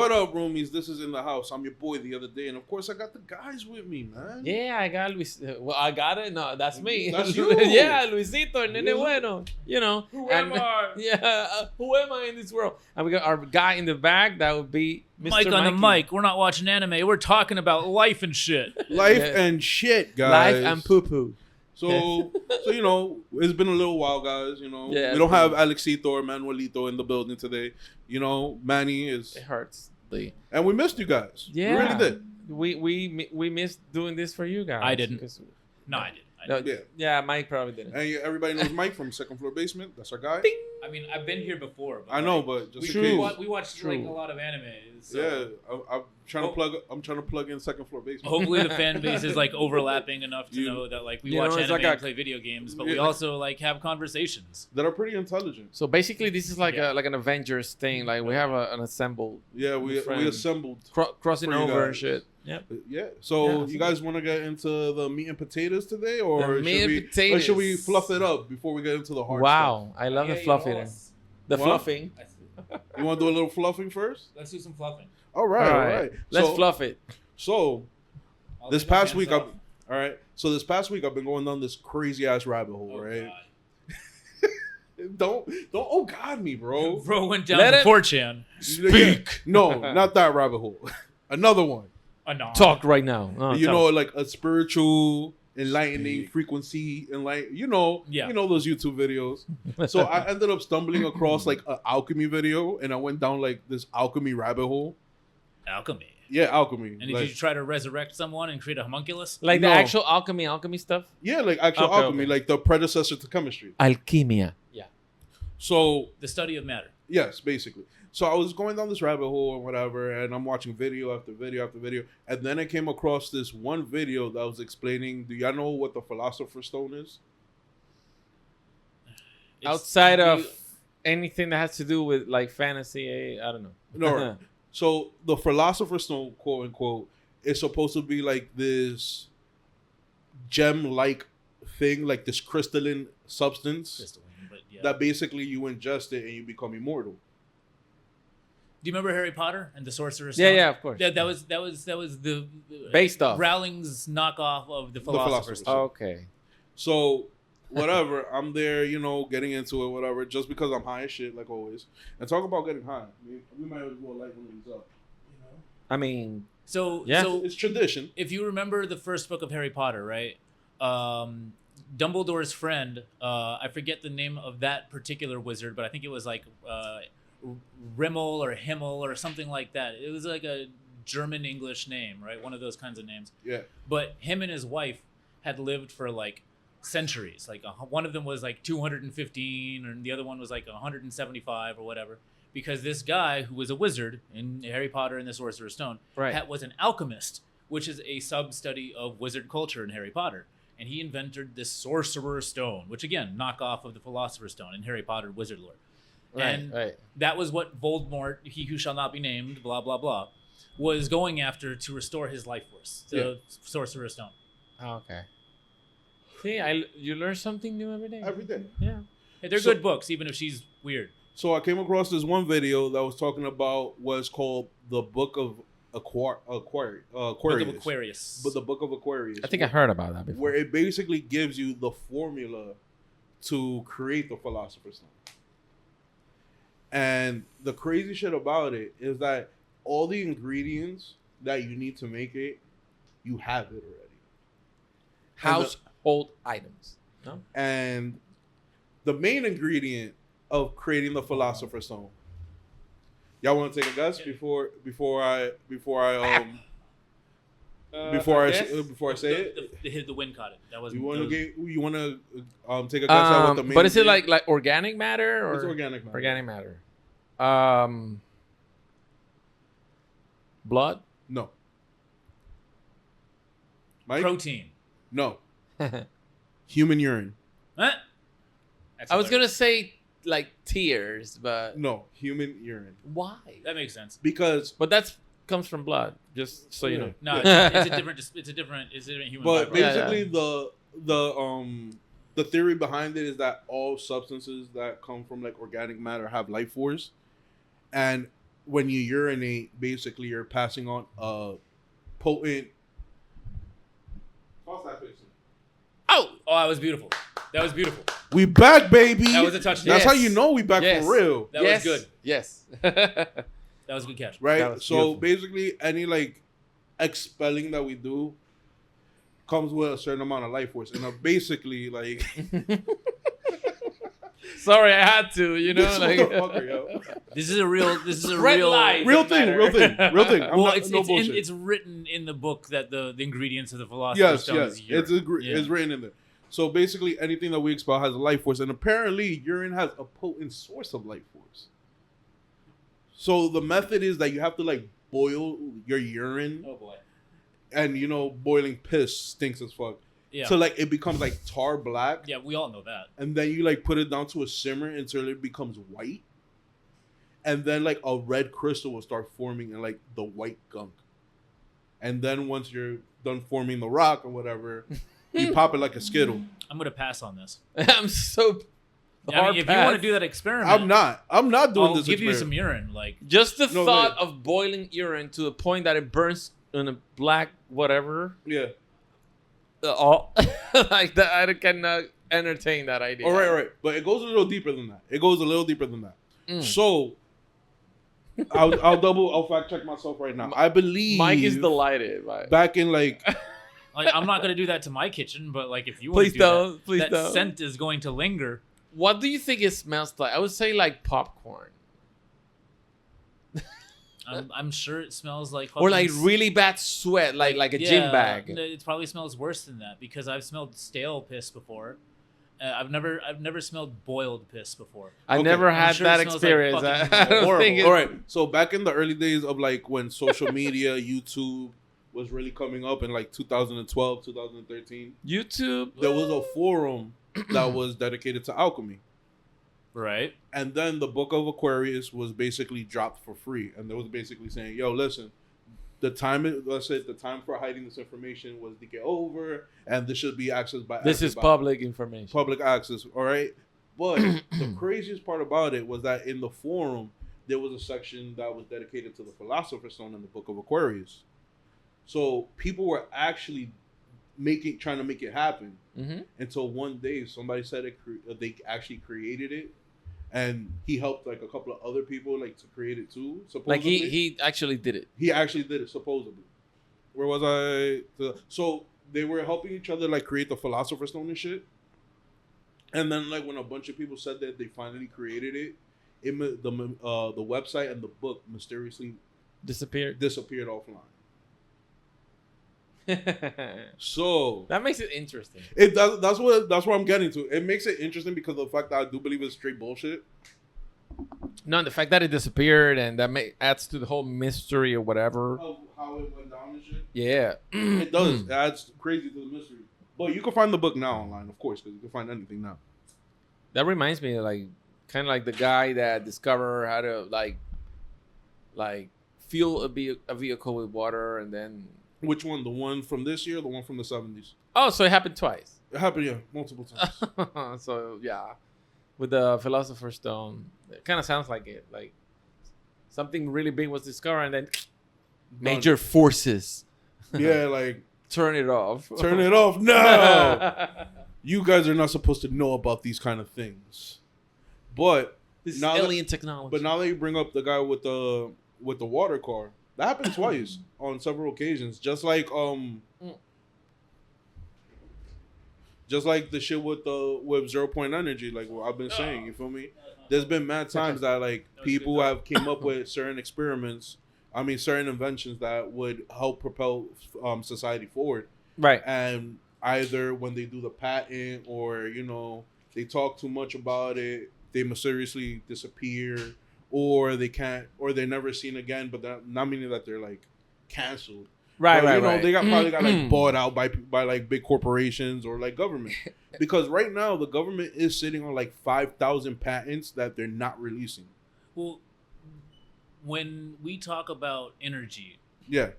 What up, roomies? This is In the House. I'm your boy the other day. And, of course, I got the guys with me, man. Yeah, I got Luis. Well, I got it. No, that's me. That's you. Yeah, Luisito, el nene bueno. You know. Who am I? Yeah, who am I in this world? And we got our guy in the back. That would be Mr. Mike on the Mikey. mic. We're not watching anime. We're talking about life and shit. Life Yeah. and shit, guys. Life and poo-poo. So you know, it's been a little while, guys. You know, Yeah, we don't have Alexito or Manuelito in the building today. You know, Manny is, It hurts. and we missed you guys. Yeah. We really did. We missed doing this for you guys. I didn't. 'Cause- No, I didn't. Yeah. Yeah, Mike probably didn't. And everybody knows Mike from Second Floor Basement. That's our guy. I mean, I've been here before. But I know, but just in True. case. we watched like a lot of anime. So Yeah, I'm trying to plug. I'm trying to plug in Second Floor Basement. hopefully the fan base is like overlapping enough to You- know that like we You watch know, it's anime like and play video games, but we Yeah. also like have conversations. That are pretty intelligent. So basically, this is like Yeah. like an Avengers thing. Like we have an assembled Yeah, we friend. assembled. crossing For you over and guys. shit. Yep. Yeah. So Yeah, you guys want to get into the meat and potatoes today, or The meat and or potatoes. should we fluff it up before we get into the hard Wow, I love the Yeah, fluffing. yeah, The What? fluffing. stuff? You want to do a little fluffing first? Let's do some fluffing. All right, all right. Let's so, fluff it. So I'll this take my past hands week, off. all right. So this past week, I've been going down this crazy ass rabbit hole, Oh, right? God. Don't oh God me, bro. Bro went down Let to it- 4chan. Speak. No, not that rabbit hole. Another one. Anon. Talk right now. Oh, You tell know, us. like a spiritual, enlightening frequency, you know those YouTube videos. So I ended up stumbling across like an alchemy video, and I went down like this alchemy rabbit hole. Alchemy. Yeah, alchemy. And did like, you try to resurrect someone and create a homunculus? like the No. actual alchemy stuff. yeah, like actual Okay, alchemy, okay. like the predecessor to chemistry. Alchemia. Yeah. So The study of matter. yes, basically. So I was going down this rabbit hole and whatever, and I'm watching video after video after video, and then I came across this one video that was explaining. Do y'all know what the Philosopher's Stone is? It's- Outside you- of anything that has to do with like fantasy, I don't know. No. So the Philosopher's Stone, quote unquote, is supposed to be like this gem-like thing, like this crystalline substance crystalline, but yeah. that basically you ingest it and you become immortal. Do you remember Harry Potter and the Sorcerer's Yeah, Stone? yeah, of course. That was the Based off. Rowling's knockoff of the Philosopher's Philosopher's Stone. Okay. So whatever, I'm there, getting into it, whatever, just because I'm high as shit, like always. And talk about getting high. We might as well light one of these up. I mean, So Yeah. It's tradition. if you remember the first book of Harry Potter, right? Dumbledore's friend, I forget the name of that particular wizard, but I think it was like Rimmel or Himmel or something like that. It was like a German English name, right? One of those kinds of names. Yeah. But him and his wife had lived for like centuries. Like one of them was like 215 and the other one was like 175 or whatever. Because this guy who was a wizard in Harry Potter and the Sorcerer's Stone right. was an alchemist, which is a sub-study of wizard culture in Harry Potter. And he invented this Sorcerer's Stone, which again, knockoff of the Philosopher's Stone in Harry Potter wizard lore. And right. that was what Voldemort, he who shall not be named, blah, blah, blah, was going after to restore his life force, the Sorcerer's Stone. Oh, okay. See, you learn something new every day. Every day. Yeah. Hey, they're So- good books, even if she's weird. So I came across this one video that was talking about what's called the Book of Aquarius. Book of Aquarius. But the Book of Aquarius. I think I heard about that before. Where it basically gives you the formula to create the Philosopher's Stone. And the crazy shit about it is that all the ingredients that you need to make it, you have it already. Household items. No? And the main ingredient of creating the Philosopher's Stone. Y'all want to take a guess before I say it? The wind caught it. That was You want to take a guess at what the main But is it ingredient- like organic matter or It's organic matter. organic matter? Blood? No. Mike? protein. No. Human urine. Huh? That's I was hilarious. gonna say like tears, but No. Human urine. why? That makes sense. Because But that's comes from blood. Just so you know. No, it's a different human. but byproduct. basically the theory behind it is that all substances that come from like organic matter have life force, and when you urinate, basically you're passing on a potent. Oh, that was beautiful. That was beautiful. We back, baby. That was a touchdown. That's how you know we back for real. That was good. Yes. That was a good catch. Right? So basically, any like expelling that we do comes with a certain amount of life force. And basically, like... Sorry, I had to, you know? This is a real thing. Well, it's written in the book that the ingredients of the Philosopher's Stone is urine. It's written in there. So basically, anything that we expel has a life force. And apparently, urine has a potent source of life force. So the method is that you have to like boil your urine. Oh boy. And you know, boiling piss stinks as fuck. Yeah. So like it becomes like tar black. Yeah, we all know that. And then you like put it down to a simmer until it becomes white. And then like a red crystal will start forming in like the white gunk. And then once you're done forming the rock or whatever, you pop it like a Skittle. I'm gonna pass on this. I'm so. I mean, if you want to do that experiment, I'm not doing this. I'll give you experiment. some urine, like just the thought of boiling urine to the point that it burns in a black whatever. Yeah. Like that, I cannot entertain that idea. All right. But it goes a little deeper than that. So, I'll fact check myself right now. I believe Mike is delighted. Back in like I'm not gonna do that to my kitchen, but like if you want please to do don't, that, that scent is going to linger. What do you think it smells like? I would say like popcorn. I'm sure it smells like or like really bad sweat, like a gym bag. It probably smells worse than that because I've smelled stale piss before. I've never smelled boiled piss before. I never had that experience. Like horrible. All right. So back in the early days of like when social media, YouTube was really coming up in like 2012, 2013. YouTube. There was a forum that was dedicated to alchemy. Right. And then the Book of Aquarius was basically dropped for free. And they was basically saying, yo, listen, the time for hiding this information was to get over, and this should be accessed by this is public information. Public access, all right? But the craziest part about it was that in the forum, there was a section that was dedicated to the Philosopher's Stone in the Book of Aquarius. So people were actually trying to make it happen. Mm-hmm. Until one day somebody said they actually created it, and he helped like a couple of other people like to create it too. Supposedly, like he actually did it. He actually did it supposedly. Where was I? So they were helping each other like create the Philosopher's Stone and shit. And then like when a bunch of people said that they finally created it, the website and the book mysteriously disappeared offline. So that makes it interesting. That's what I'm getting to. It makes it interesting because of the fact that I do believe it's straight bullshit. No, the fact that it disappeared and that adds to the whole mystery or whatever. How it went down and shit. Yeah, it does. It adds crazy to the mystery. But you can find the book now online, of course, because you can find anything now. That reminds me, like kind of like the guy that discovered how to like fuel a vehicle with water and then. Which one? The one from this year or the one from the 70s? Oh, so it happened twice. It happened, yeah, multiple times. So, yeah. With the Philosopher's Stone, it kind of sounds like it. Like something really big was discovered and then major forces. Yeah, like... Turn it off. Turn it off. No! You guys are not supposed to know about these kind of things. But... This is alien technology. But now that you bring up the guy with the water car... That happened twice on several occasions. Just like the shit with 0 point energy, like what I've been saying, you feel me? There's been mad times that like people have came up with certain certain inventions that would help propel society forward. Right. And either when they do the patent or, you know, they talk too much about it, they mysteriously disappear. Or they can't, or they're never seen again. But that not meaning that they're like canceled. Right, but, right. They probably got like bought out by like big corporations or like government. Because right now the government is sitting on like 5,000 patents that they're not releasing. Well, when we talk about energy, yeah,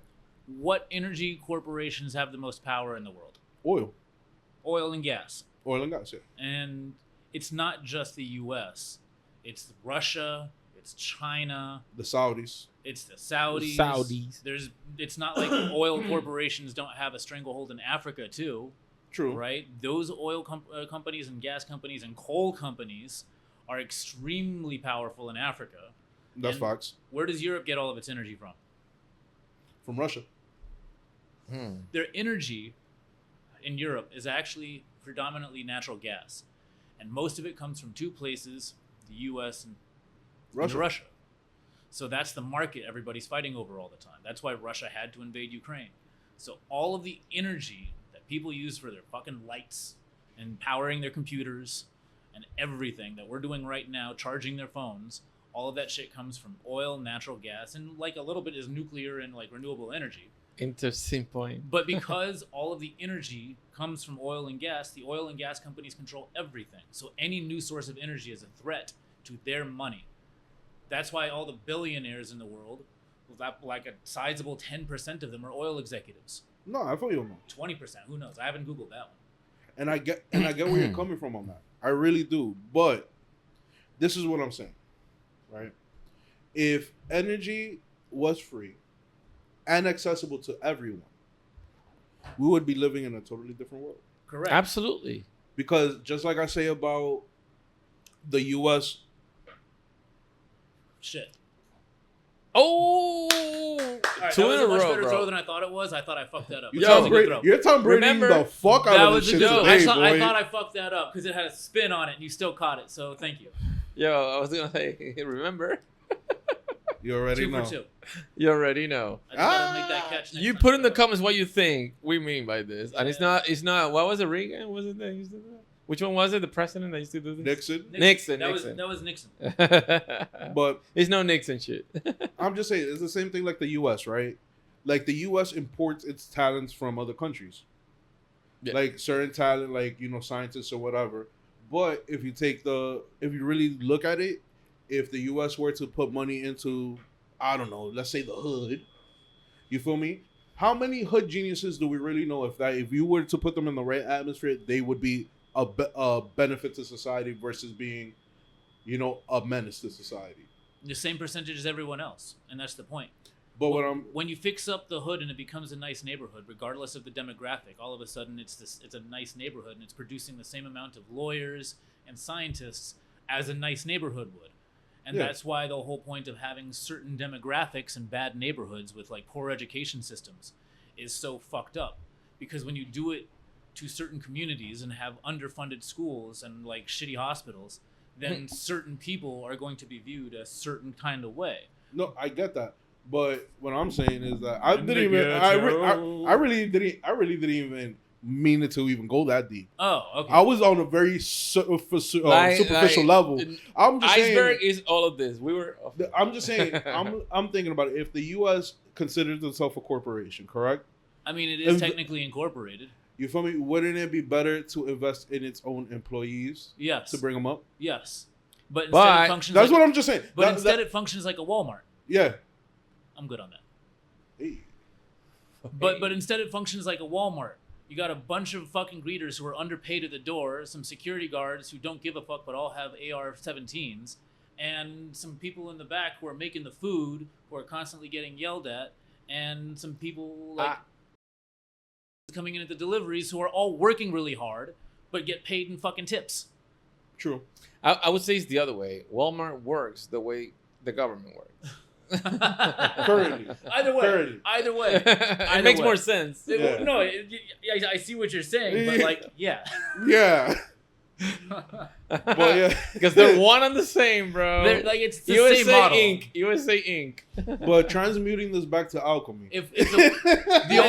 what energy corporations have the most power in the world? Oil and gas. Oil and gas, yeah. And it's not just the U.S. It's Russia. It's China. The Saudis. It's the Saudis. It's not like oil corporations don't have a stranglehold in Africa too. True. Right? Those oil companies and gas companies and coal companies are extremely powerful in Africa. That's facts. Where does Europe get all of its energy from? From Russia. Their energy in Europe is actually predominantly natural gas. And most of it comes from two places, the US and Russia. So that's the market everybody's fighting over all the time. That's why Russia had to invade Ukraine. So all of the energy that people use for their fucking lights and powering their computers and everything that we're doing right now, charging their phones, all of that shit comes from oil, natural gas, and like a little bit is nuclear and like renewable energy. Interesting point. But because all of the energy comes from oil and gas, the oil and gas companies control everything. So any new source of energy is a threat to their money. That's why all the billionaires in the world, like a sizable 10% of them are oil executives. No, I feel you know. 20%, who knows? I haven't Googled that one. And I get where you're coming from on that. I really do. But this is what I'm saying, right? If energy was free and accessible to everyone, we would be living in a totally different world. Correct. Absolutely. Because just like I say about the U.S. Shit. Oh, Right, two that was in a a much row, better bro. throw than I thought it was. I thought I fucked that up. You're That was a good throw. Tom Brady Remember, the fuck out That of was this a shit good. today, I boy. thought I fucked that up because it had a spin on it, and you still caught it. So thank you. Yo, I was gonna say, remember? You already 2 know. for 2. You already know. I just gotta make that catch. Next You time. put in the comments what you think we mean by this, and it's not. What was it, Reagan? Was it that used to do that? Which one was it? The president that used to do this? Nixon. That was Nixon. But it's no Nixon shit. I'm just saying, it's the same thing like the U.S., right? Like the U.S. imports its talents from other countries. Yeah. Like certain talent, like, scientists or whatever. But if you really look at it, if the U.S. were to put money into, I don't know, let's say the hood, you feel me? How many hood geniuses do we really know if you were to put them in the right atmosphere, they would be a benefit to society versus being, a menace to society? The same percentage as everyone else, and that's the point. But when you fix up the hood and it becomes a nice neighborhood, regardless of the demographic, all of a sudden it's a nice neighborhood and it's producing the same amount of lawyers and scientists as a nice neighborhood would. And that's why the whole point of having certain demographics in bad neighborhoods with like poor education systems is so fucked up. Because when you do it to certain communities and have underfunded schools and like shitty hospitals, then certain people are going to be viewed a certain kind of way. No, I get that. But what I'm saying is that I really didn't even mean it to even go that deep. Oh, okay. I was on a very superficial level. I'm just Iceberg saying, is all of this. I'm just saying. I'm thinking about it. If the U.S. considers itself a corporation, correct? I mean, it is technically incorporated. You feel me? Wouldn't it be better to invest in its own employees? Yes. To bring them up? Yes. But instead it functions that's what I'm just saying. But instead it functions like a Walmart. Yeah. I'm good on that. Hey. But instead it functions like a Walmart. You got a bunch of fucking greeters who are underpaid at the door, some security guards who don't give a fuck but all have AR-17s, and some people in the back who are making the food who are constantly getting yelled at, and some people like coming in at the deliveries who are all working really hard but get paid in fucking tips. True. I would say it's the other way. Walmart works the way the government works. Currently. Either way. It makes more sense. No, I see what you're saying, but like, yeah. Yeah. Well, yeah. Because they're one and the same, bro. Like it's the same model. USA Inc. But transmuting this back to alchemy. The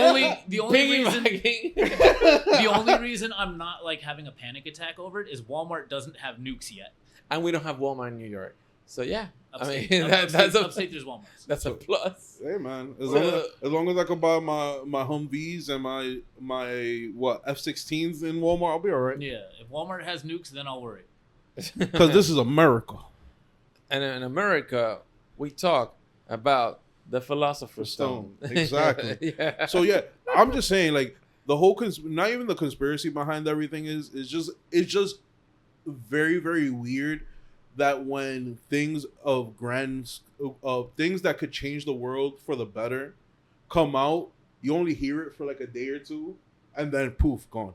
only reason I'm not like having a panic attack over it is Walmart doesn't have nukes yet. And we don't have Walmart in New York. So yeah, upstate, that's upstate there's Walmarts. That's a plus. Hey man, as long as I can buy my Humvees and my F-16s in Walmart, I'll be all right. Yeah, if Walmart has nukes, then I'll worry. Because this is America. And in America, we talk about the Philosopher Stone. Exactly. Yeah. So yeah, I'm just saying, like, the whole not even the conspiracy behind everything is just very, very weird that when things of things that could change the world for the better come out, you only hear it for like a day or two, and then poof, gone.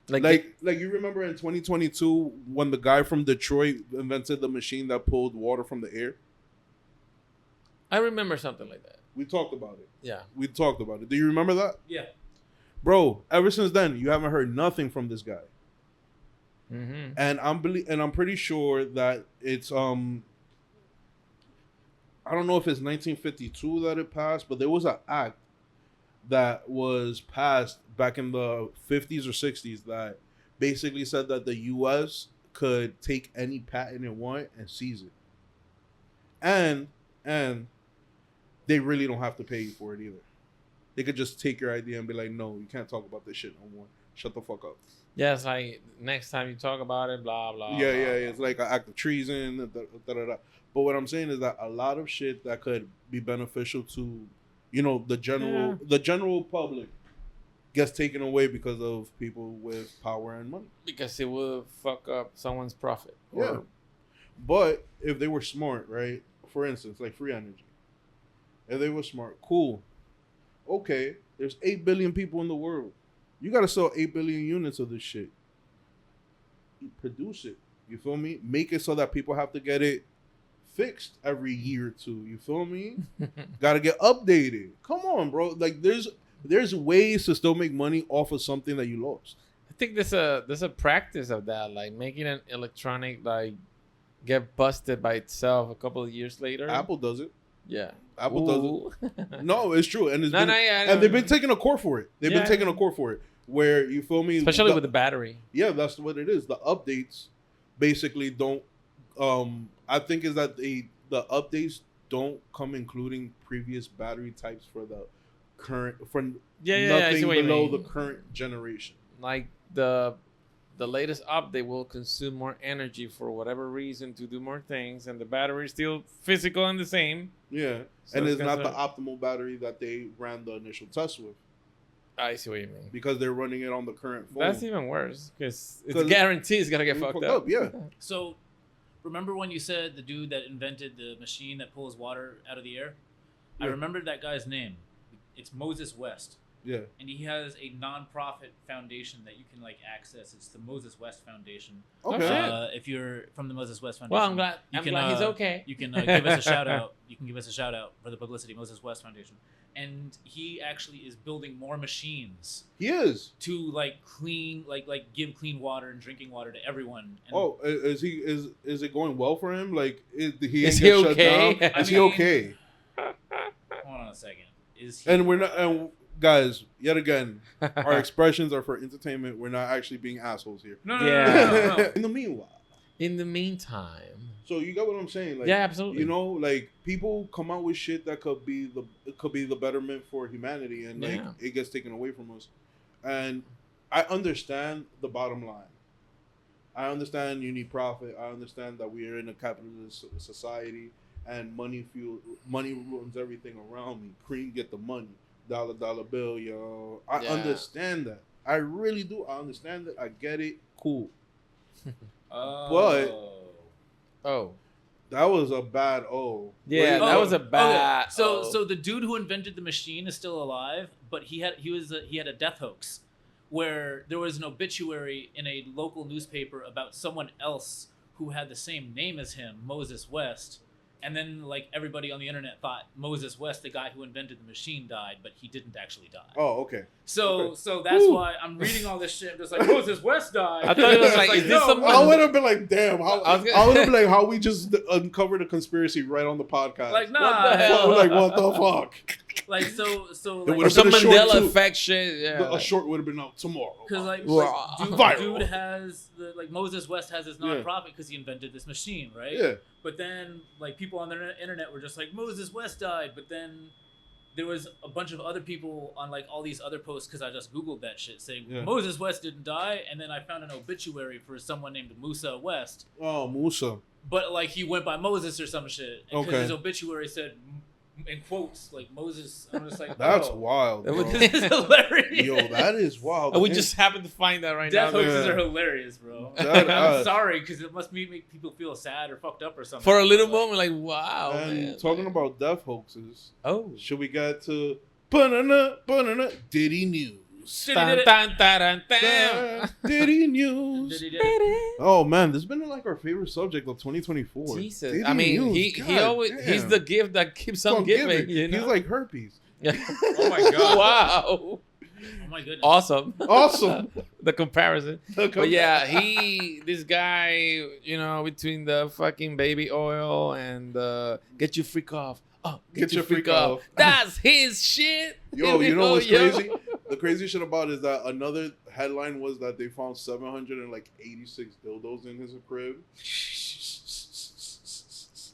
Like you remember in 2022 when the guy from Detroit invented the machine that pulled water from the air? I remember something like that. We talked about it. Yeah. We talked about it. Do you remember that? Yeah. Bro, ever since then, you haven't heard nothing from this guy. Mm-hmm. And I'm pretty sure that it's I don't know if it's 1952 that it passed, but there was an act that was passed back in the 50s or 60s that basically said that the U.S. could take any patent it want and seize it. And they really don't have to pay you for it either. They could just take your idea and be like, no, you can't talk about this shit no more. Shut the fuck up. Yeah, it's like next time you talk about it, blah, blah. Yeah, blah, yeah. blah. It's like an act of treason. Da. But what I'm saying is that a lot of shit that could be beneficial to, the general public gets taken away because of people with power and money. Because it will fuck up someone's profit. Yeah. But if they were smart, right? For instance, like free energy. If they were smart, cool. Okay, there's 8 billion people in the world. You got to sell 8 billion units of this shit. You produce it. You feel me? Make it so that people have to get it fixed every year or two. You feel me? Got to get updated. Come on, bro. Like there's ways to still make money off of something that you lost. I think there's a practice of that, like making an electronic like get busted by itself a couple of years later. Apple does it. Yeah. Apple does it. No, it's true. And they've been taking a court for it. They've been taking a court for it. Where, you feel me? Especially with the battery. Yeah, that's what it is. The updates basically don't I think is that the updates don't come including previous battery types for the current nothing below the current generation. Like the latest update will consume more energy for whatever reason to do more things, and the battery is still physical and the same. Yeah, so and it's not the optimal battery that they ran the initial test with. I see what you mean. Because they're running it on the current phone. That's even worse because it's guaranteed it's gonna get fucked up. Yeah. So, remember when you said the dude that invented the machine that pulls water out of the air? Yeah. I remembered that guy's name. It's Moses West. Yeah. And he has a non-profit foundation that you can access. It's the Moses West Foundation. Okay. If you're from the Moses West Foundation. Well, I'm glad he's okay. You can give us a shout out. You can give us a shout out for the publicity, Moses West Foundation. And he actually is building more machines. He is to clean, give clean water and drinking water to everyone. And is it going well for him? Like, is he okay? Shut down? Is he okay? Hold on a second. Is he? And we're not. And guys, yet again, our expressions are for entertainment. We're not actually being assholes here. No. In the meantime. So you got what I'm saying? Like, yeah, absolutely. People come out with shit that could be the betterment for humanity, and it gets taken away from us. And I understand the bottom line. I understand you need profit. I understand that we are in a capitalist society, and money ruins everything around me. Cream, get the money, dollar bill, yo. I understand that. I really do. I understand that. I get it. Cool. But. Oh, that was a bad Yeah, that was a bad. Okay. So the dude who invented the machine is still alive, but he had a death hoax, where there was an obituary in a local newspaper about someone else who had the same name as him, Moses West. And then, everybody on the internet thought Moses West, the guy who invented the machine, died, but he didn't actually die. Oh, okay. So that's why I'm reading all this shit. Just Moses West died. I thought it was is this someone? I would have been like, damn. I would have been like, how we just uncovered a conspiracy right on the podcast. Nah. What the hell? What the fuck? Or some Mandela effect shit. Yeah. A short would have been out tomorrow. Because dude has Moses West has his nonprofit because he invented this machine, right? Yeah. But then people on the internet were just like, Moses West died. But then there was a bunch of other people on all these other posts, because I just Googled that shit, saying Moses West didn't die. And then I found an obituary for someone named Musa West. Oh, Musa. But he went by Moses or some shit. And because his obituary said in quotes like Moses. I'm just like, That's wild. Bro. It's hilarious. Yo, that is wild. We just happened to find that right Death now. hoaxes are hilarious, bro. That, I'm sorry, because it must make people feel sad or fucked up or something. For a little moment, like, wow. And man, talking about death hoaxes, oh, should we get to banana Diddy news? Dun, dun, dun, dun, dun. Diddy news. Did he? Oh man, this has been like our favorite subject of 2024. Jesus, Diddy I mean, news. he God always damn. he's the gift that keeps on giving. You know? He's like herpes. Oh my god! Wow, Oh my goodness! awesome, Awesome. the comparison. But yeah, this guy, you know, between the fucking baby oil and get your freak off. Oh, get your freak off. That's his shit. Yo, you know what's crazy? The crazy shit about it is that another headline was that they found 786 dildos in his crib.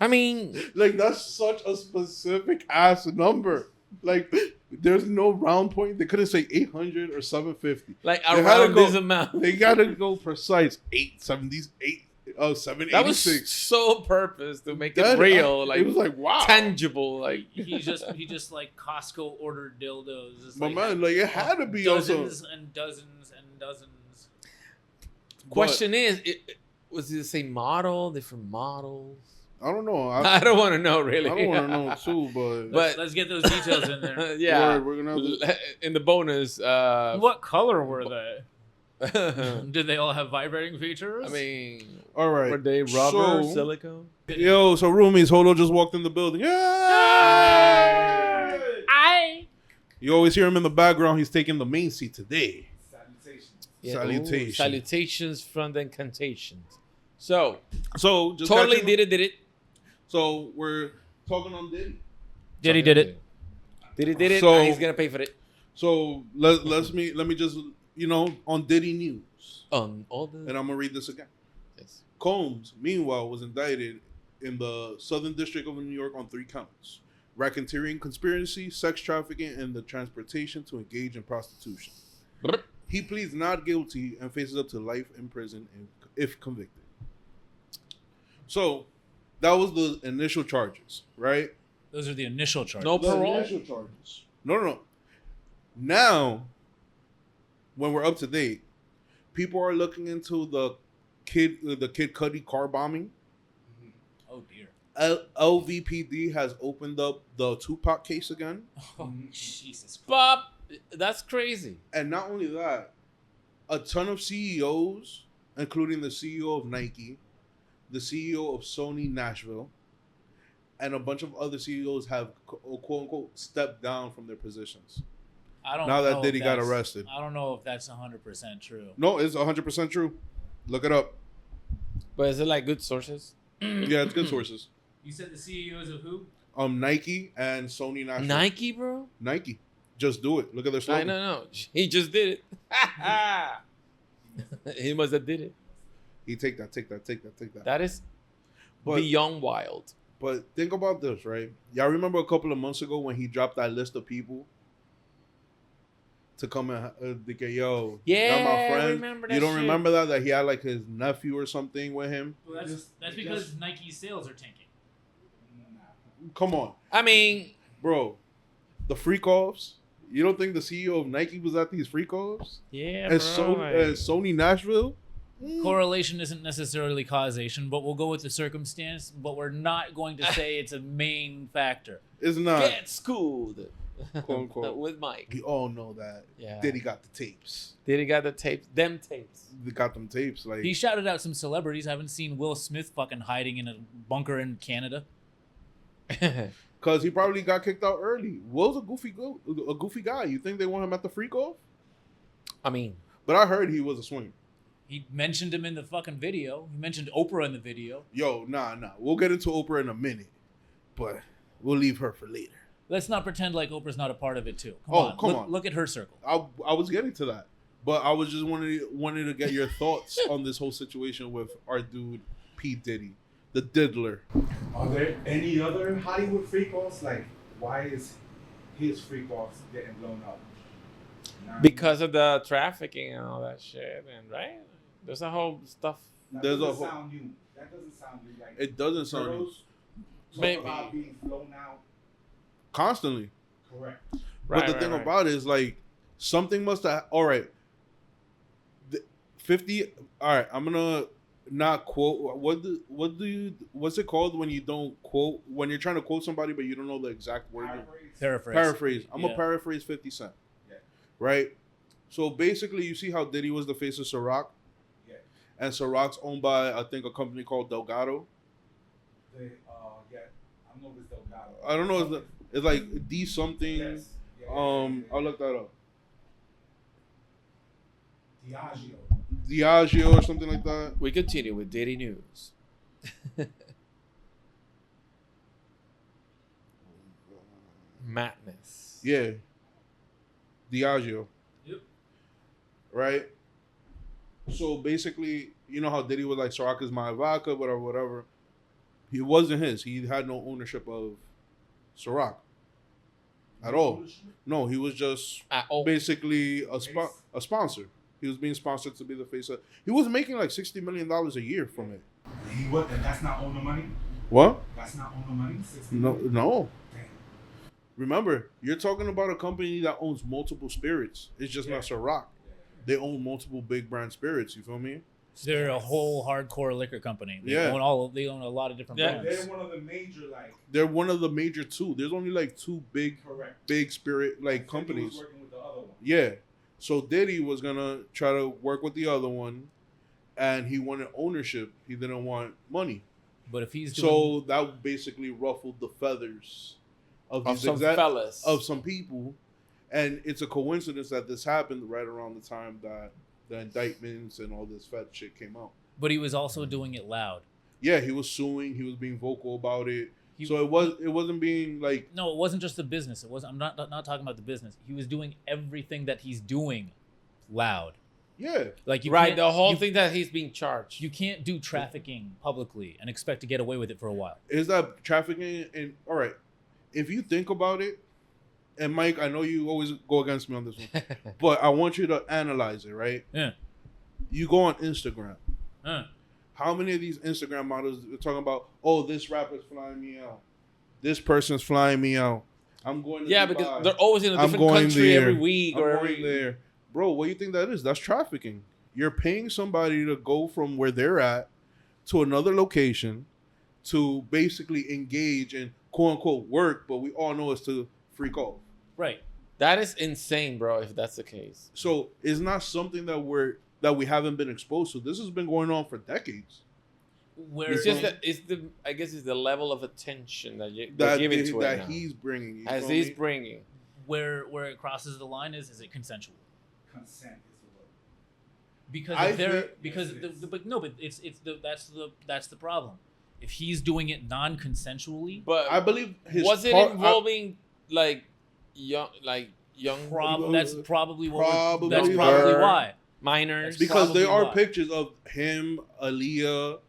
I mean, Like, that's such a specific ass number. Like, there's no round point. They couldn't say 800 or 750. like They had to around go- this amount. They gotta go precise. 786. That was so purpose to make That- it real, like it was like, wow. tangible, like. He just like Costco ordered dildos. It's But like man, like, it had to be also. dozens and dozens and dozens. Question is, was it the same model, different models? I don't know. I don't want to know, really. I don't want to know too, but Let's get those details in there. Yeah. we're gonna have to. In the bonus, What color were they? Did they all have vibrating features? I mean, All right. were they rubber, So- silicone? Yo, so roomies, Holo just walked in the building. Yeah. You always hear him in the background. He's taking the main seat today. Yeah, Salutation. ooh, salutations from the incantations. So, So just totally catching up. did it. So we're talking on Diddy. Diddy did it. Did it. So- And he's gonna pay for it. So let me just on Diddy news, On all the. and I'm gonna read this again. Yes. Combs, meanwhile, was indicted in the Southern District of New York on 3 counts: racketeering, conspiracy, sex trafficking, and the transportation to engage in prostitution. He pleads not guilty and faces up to life in prison if convicted. So that was the initial charges, right? Those are the initial charges. No The parole. initial charges. No. Now, when we're up to date, people are looking into the Kid Cudi car bombing. Oh dear. LVPD has opened up the Tupac case again. Oh, Jesus. Bob, that's crazy. And not only that, a ton of CEOs, including the CEO of Nike, the CEO of Sony Nashville, and a bunch of other CEOs have quote unquote stepped down from their positions. I don't Now that know Diddy if got that's- arrested. I don't know if that's 100% true. No, it's 100% true. Look it up. But is it like good sources? Yeah, it's good sources. You said the CEOs of who? Nike and Sony Nashville. Nike, bro. Nike. Just do it. Look at their slogan. No. He just did it. He must have did it. He take that. That is But- beyond wild. But think about this, right? Y'all remember a couple of months ago when he dropped that list of people to come and like, yo, Yeah, you're my I friend. remember that You don't shit. remember that he had like his nephew or something with him? Well, that's because Nike's sales are tanking. Come on, I mean, bro. The freak offs. You don't think the CEO of Nike was at these freak offs? yeah, And bro. Sony Nashville. Correlation isn't necessarily causation, but we'll go with the circumstance. But we're not going to say it's a main factor. It's not. Get schooled. Quote, unquote. With Mike. We all know that. Yeah. Diddy got the tapes. Diddy got the tapes. Them tapes. They got them tapes. Like He shouted out some celebrities. I haven't seen Will Smith fucking hiding in a bunker in Canada. because he probably got kicked out early. Will's a goofy guy. You think they want him at the freak off? I mean, But I heard he was a swinger. He mentioned him in the fucking video. He mentioned Oprah in the video. Yo, nah. We'll get into Oprah in a minute, but we'll leave her for later. Let's not pretend like Oprah's not a part of it too. Come Look, on. Look at her circle. I was getting to that, but I was just wanted to get your thoughts on this whole situation with our dude P. Diddy, the diddler. Are there any other Hollywood freak-offs? Like, why is his freak-offs getting blown up? because of the trafficking and all that shit, and right? There's a whole stuff. That there's a doesn't whole- sound new. That doesn't sound new. Like, It doesn't sound. girls talk Maybe. about being flown out. constantly. Correct. But the thing about it is, like, something must have. All right, 50. All right, I'm gonna not quote. What's it called when you don't quote, when you're trying to quote somebody but you don't know the exact word? Paraphrase. I'm gonna paraphrase 50 Cent. Yeah. Right. So basically, you see how Diddy was the face of Ciroc, and Ciroc's owned by, I think, a company called Delgado. Yeah, I don't know if it's Delgado. I don't know. It's like D something. Yes. I'll look that up. Diageo or something like that. We continue with Diddy news. Madness. Yeah. Diageo. Yep. Right? So basically, you know how Diddy was like, Ciroc is my vodka, whatever. He wasn't his. He had no ownership of Ciroc at all. No, he was just basically a sponsor. He was being sponsored to be the face of. He was making like $60 million a year from it. And that's not owner money? What? That's not owner money? No. Damn. Remember, you're talking about a company that owns multiple spirits. It's just not Ciroc. They own multiple big brand spirits. You feel me? They're a whole hardcore liquor company. They own a lot of different brands. They're one of the major They're one of the major two. There's only like two big spirit companies. He was working with the other one. Yeah. So Diddy was gonna try to work with the other one, and he wanted ownership. He didn't want money. But if he's that basically ruffled the feathers of some people, and it's a coincidence that this happened right around the time that the indictments and all this fat shit came out. But he was also doing it loud. Yeah, he was suing. He was being vocal about it. So it wasn't being like. No, it wasn't just the business. It wasn't. I'm not talking about the business. He was doing everything that he's doing loud. Yeah. Like the whole thing that he's being charged. You can't do trafficking publicly and expect to get away with it for a while. Is that trafficking? And all right, if you think about it, and Mike, I know you always go against me on this one, but I want you to analyze it, right? Yeah. You go on Instagram. How many of these Instagram models are talking about, oh, this rapper's flying me out, this person's flying me out, I'm going to Dubai. Because they're always in a different country every week. I'm going there. Bro, what do you think that is? That's trafficking. You're paying somebody to go from where they're at to another location to basically engage in quote-unquote work, but we all know it's to freak off. Right. That is insane, bro, if that's the case. So it's not something that we haven't been exposed to. This has been going on for decades. It's just I guess it's the level of attention that you're giving to it that now. he's bringing. He's bringing. Where it crosses the line is it consensual? Consent is the word. That's the problem. If he's doing it non-consensually, but I believe involving young that's probably why minors, because there are pictures of him, Aaliyah,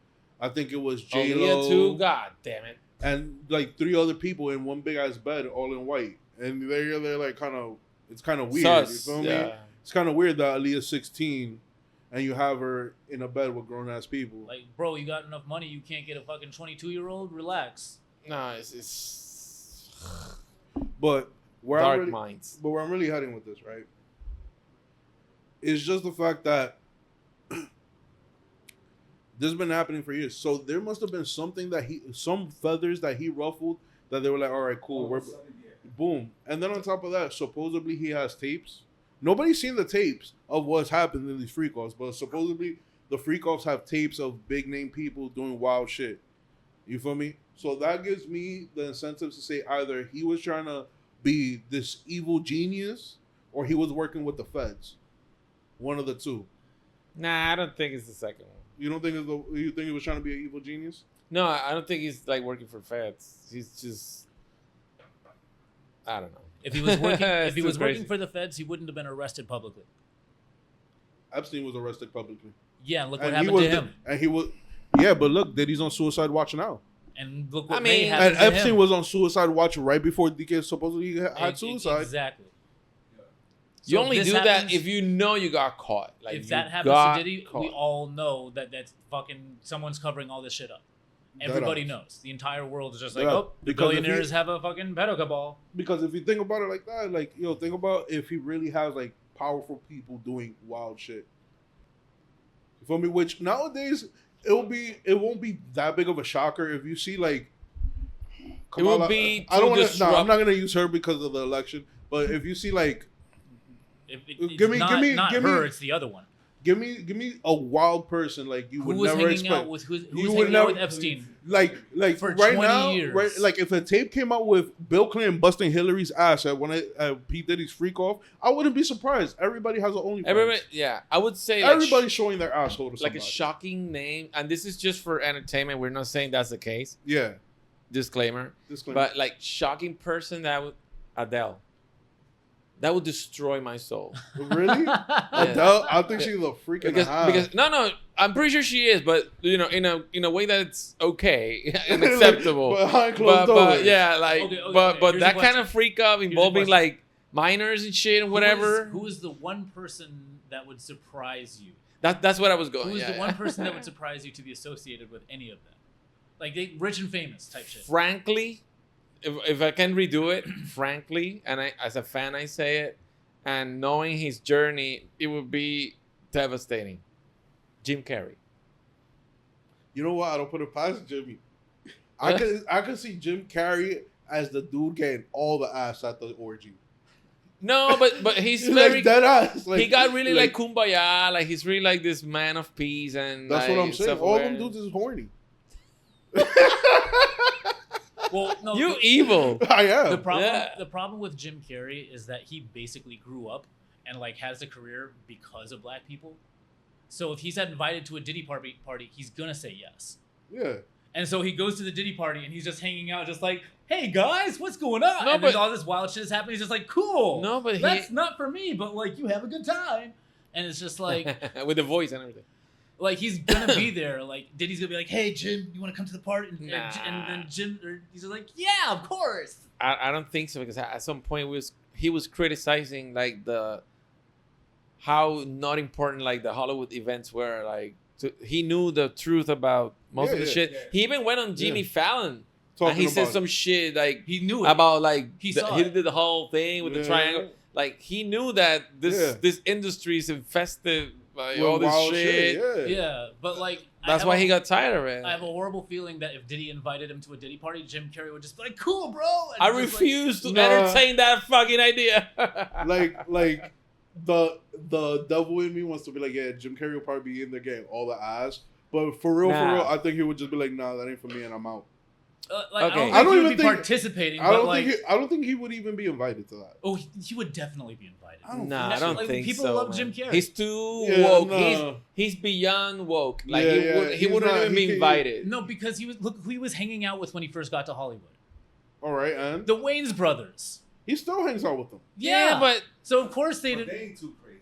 I think it was J-Lo, Aaliyah too. God damn it, and like 3 other people in one big ass bed, all in white, and they're like it's kind of weird. You feel me? It's kind of weird that Aaliyah's 16 and you have her in a bed with grown ass people. Like, bro, you got enough money, you can't get a fucking 22-year-old. Relax. Nah, it's but where dark minds. But where I'm really heading with this, right? It's just the fact that this has been happening for years. So there must have been something some feathers that he ruffled that they were like, all right, cool, boom. And then on top of that, supposedly he has tapes. Nobody's seen the tapes of what's happened in these freak-offs, but supposedly the freak-offs have tapes of big-name people doing wild shit. You feel me? So that gives me the incentive to say either he was trying to be this evil genius or he was working with the feds. One of the two. Nah, I don't think it's the second one. You don't think you think he was trying to be an evil genius? No, I don't think he's like working for feds. He's just, I don't know. If he was working, working for the feds, he wouldn't have been arrested publicly. Epstein was arrested publicly. Yeah, look what happened to him. And he was, yeah, but look, Diddy's on suicide watch now. And look what may happen to Epstein him. was on suicide watch right before DK supposedly had suicide. Exactly. You only do that if you know you got caught. Like, if that happens to Diddy, we all know that that's fucking someone's covering all this shit up. everybody knows. The entire world is just like, Yeah, oh, the because billionaires have a fucking pedo cabal. Because if you think about it like that, like, think about if he really has like powerful people doing wild shit. You feel me? Which nowadays it won't be that big of a shocker if you see like. It will be. I don't want to. No, I'm not gonna use her because of the election. But if you see like, give me her. It's the other one. Give me a wild person like you would never expect. Who was hanging out with Epstein? Like for right 20 now, years. right? Like if a tape came out with Bill Clinton busting Hillary's ass at P Diddy's freak off, I wouldn't be surprised. Everybody has an OnlyFans. Everybody, yeah, I would say everybody's showing their asshole to somebody. Like a shocking name, and this is just for entertainment. We're not saying that's the case. Yeah. Disclaimer. But like shocking person that would Adele. That would destroy my soul. Really? Yeah. Adele? I think she's a freaking because no, I'm pretty sure she is, but in a way that it's okay and acceptable. but yeah, like okay, but that kind of freak up involving like minors and shit and whatever. Who is the one person that would surprise you? That's what I was going. Who is the one person that would surprise you to be associated with any of them? Like they rich and famous type shit. Frankly, if I can redo it, frankly, and as a fan I say it, and knowing his journey, it would be devastating. Jim Carrey. You know what? I don't put it past Jimmy. I can see Jim Carrey as the dude getting all the ass at the orgy. No, but he's very dead ass. Like, he got really like kumbaya, like he's really like this man of peace, and that's what I'm saying. All them dudes is horny. Well, no, you evil. I am. The problem with Jim Carrey is that he basically grew up and like has a career because of black people. So if he's invited to a Diddy party, he's gonna say yes. Yeah. And so he goes to the Diddy party and he's just hanging out, just like, "Hey guys, what's going on?" No, and but all this wild shit is happening. He's just like, "Cool. No, but that's not for me, but like you have a good time." And it's just like with the voice and everything. Like he's gonna be there. Like Diddy's gonna be like, "Hey Jim, you want to come to the party?" And then Jim, he's like, "Yeah, of course." I don't think so because at some point he was criticizing like how not important like the Hollywood events were. Like he knew the truth about most of the shit. Yeah. He even went on Jimmy Fallon. And he said some shit like he knew it. About like he did the whole thing with the triangle. Like he knew that this industry is infested by all this shit. Yeah, but like that's why he got tired of it. I have a horrible feeling that if Diddy invited him to a Diddy party, Jim Carrey would just be like, "Cool, bro." And I refuse to entertain that fucking idea. like the devil in me wants to be like, yeah, Jim Carrey will probably be in there getting all the ass, but for real, I think he would just be like, nah, that ain't for me, and I'm out. Okay. I don't even think he would be participating. I don't think he would even be invited to that. Oh, he would definitely be invited. I don't think people so. People love Jim Carrey. He's too woke. No. He's beyond woke. Like he wouldn't even be invited. No, because look who he was hanging out with when he first got to Hollywood. All right, and the Wayans brothers. He still hangs out with them. Yeah, but so of course they didn't. They ain't too crazy.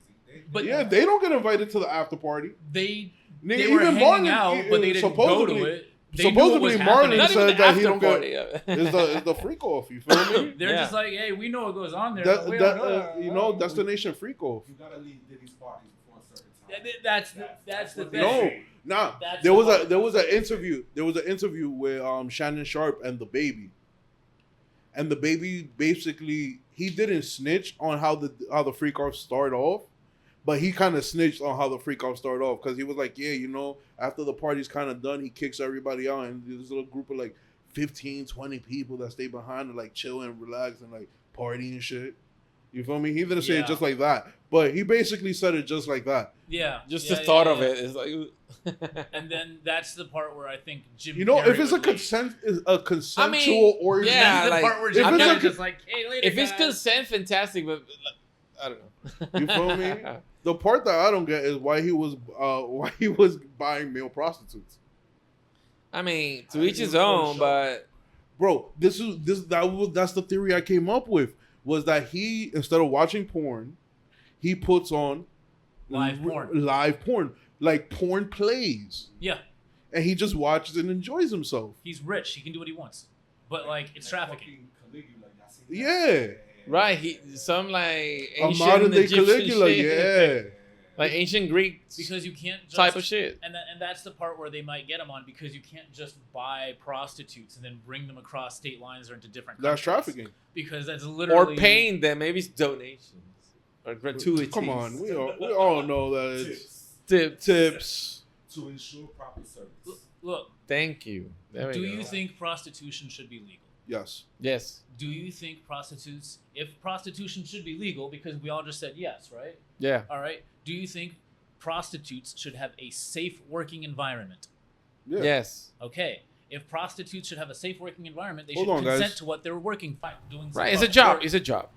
But they don't get invited to the after party. They were hanging out, but they didn't go to it. Supposedly, Marlon said that he don't get is the freak off. You feel me? They're just like, hey, we know what goes on there. Destination freak off. You gotta leave Diddy's parties before a certain time. That's the thing. No, there was an interview. There was an interview with Shannon Sharp and the baby. And the baby basically he didn't snitch on how the freak off started off. But he kind of snitched on how the freak off started off because he was like, yeah, after the party's kind of done, he kicks everybody out. And there's a little group of like 15, 20 people that stay behind and like chill and relax and like party and shit. You feel me? He didn't say it just like that. But he basically said it just like that. Yeah. Just the thought of it is like... And then that's the part where I think Jim Carrey if it's a consensual orgy. Yeah, the part where Jim Carrey just like, hey, later, if it's consent, fantastic, but I don't know. You feel me? The part that I don't get is why he was buying male prostitutes. I mean, to each his own, but bro, that's the theory I came up with was that he instead of watching porn, he puts on live porn, like porn plays. Yeah, and he just watches and enjoys himself. He's rich; he can do what he wants, but like it's trafficking. Yeah. Right, some like a modern day Caligula, yeah. Like ancient Greeks, because you can't just, type of shit. And that's the part where they might get him on, because you can't just buy prostitutes and then bring them across state lines or into different countries. That's trafficking. Because that's literally... Or paying them, maybe it's donations or gratuities. Come on, we all know that it's tips to ensure proper service. Look, thank you. Do you think prostitution should be legal? Yes. Yes. Do you think if prostitution should be legal, because we all just said yes, right? Yeah. All right. Do you think prostitutes should have a safe working environment? Yeah. Yes. Okay. If prostitutes should have a safe working environment, they Hold should on, consent guys. to what they're doing. Right. It's a job. It's a job.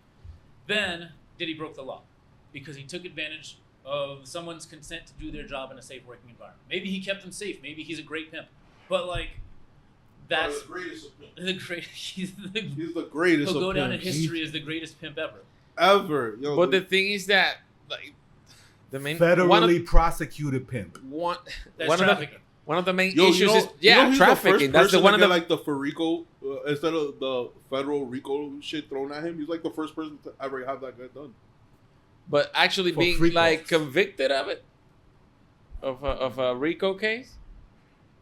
Then Diddy broke the law because he took advantage of someone's consent to do their job in a safe working environment. Maybe he kept them safe. Maybe he's a great pimp. But like, that's the greatest of pimps. the great. He's the greatest. He'll go of down in pimps. history as the greatest pimp ever. Ever. Yo, But the thing is that, like, the main Federally prosecuted pimp. That's trafficking. One of the main Yo, issues is he's trafficking. The That's the one of the like the Rico instead of the federal Rico shit thrown at him. He's like the first person to ever have that guy done. But actually For being free like calls. convicted of it, of a RICO case.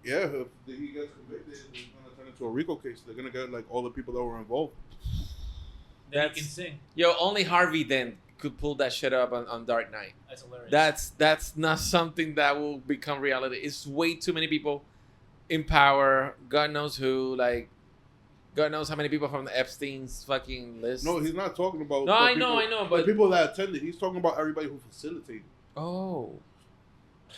Yeah, if he gets convicted, it's gonna turn into a RICO case. They're gonna get like all the people that were involved. Then he can sing. Yo, only Harvey Dent could pull that shit up on Dark Knight. That's hilarious. That's not something that will become reality. It's way too many people in power. God knows who. Like, God knows how many people from the Epstein's fucking list. No, he's not talking about. No, I know, but the people that attended. He's talking about everybody who facilitated. Oh.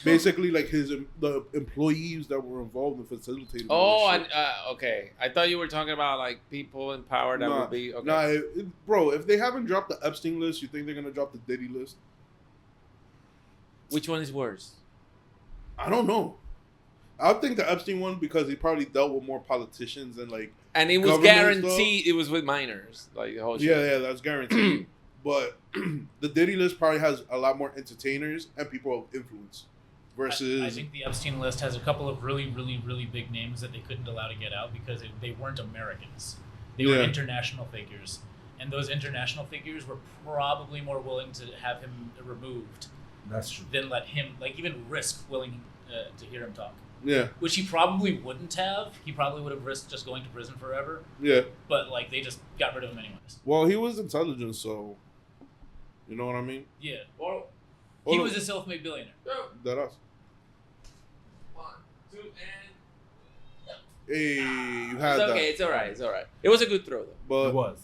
Basically, like the employees that were involved in facilitating. Oh, and okay. I thought you were talking about like people in power that would be okay. Nah, bro. If they haven't dropped the Epstein list, you think they're gonna drop the Diddy list? Which one is worse? I don't know. I think the Epstein one because he probably dealt with more politicians and like. And it was guaranteed it was with minors, like the whole shit. Yeah, that's guaranteed. But the Diddy list probably has a lot more entertainers and people of influence. Versus, I think the Epstein list has a couple of really, really, really big names that they couldn't allow to get out because they weren't Americans. They were international figures. And those international figures were probably more willing to have him removed. That's true. Than let him, like, even risk willing to hear him talk. Yeah. Which he probably wouldn't have. He probably would have risked just going to prison forever. Yeah. But, like, they just got rid of him anyways. Well, he was intelligent, so... You know what I mean? Yeah. He was a self-made billionaire. That us. 1, 2, and... Hey, you had it's okay, that. it's all right. It was a good throw, though. But, It was.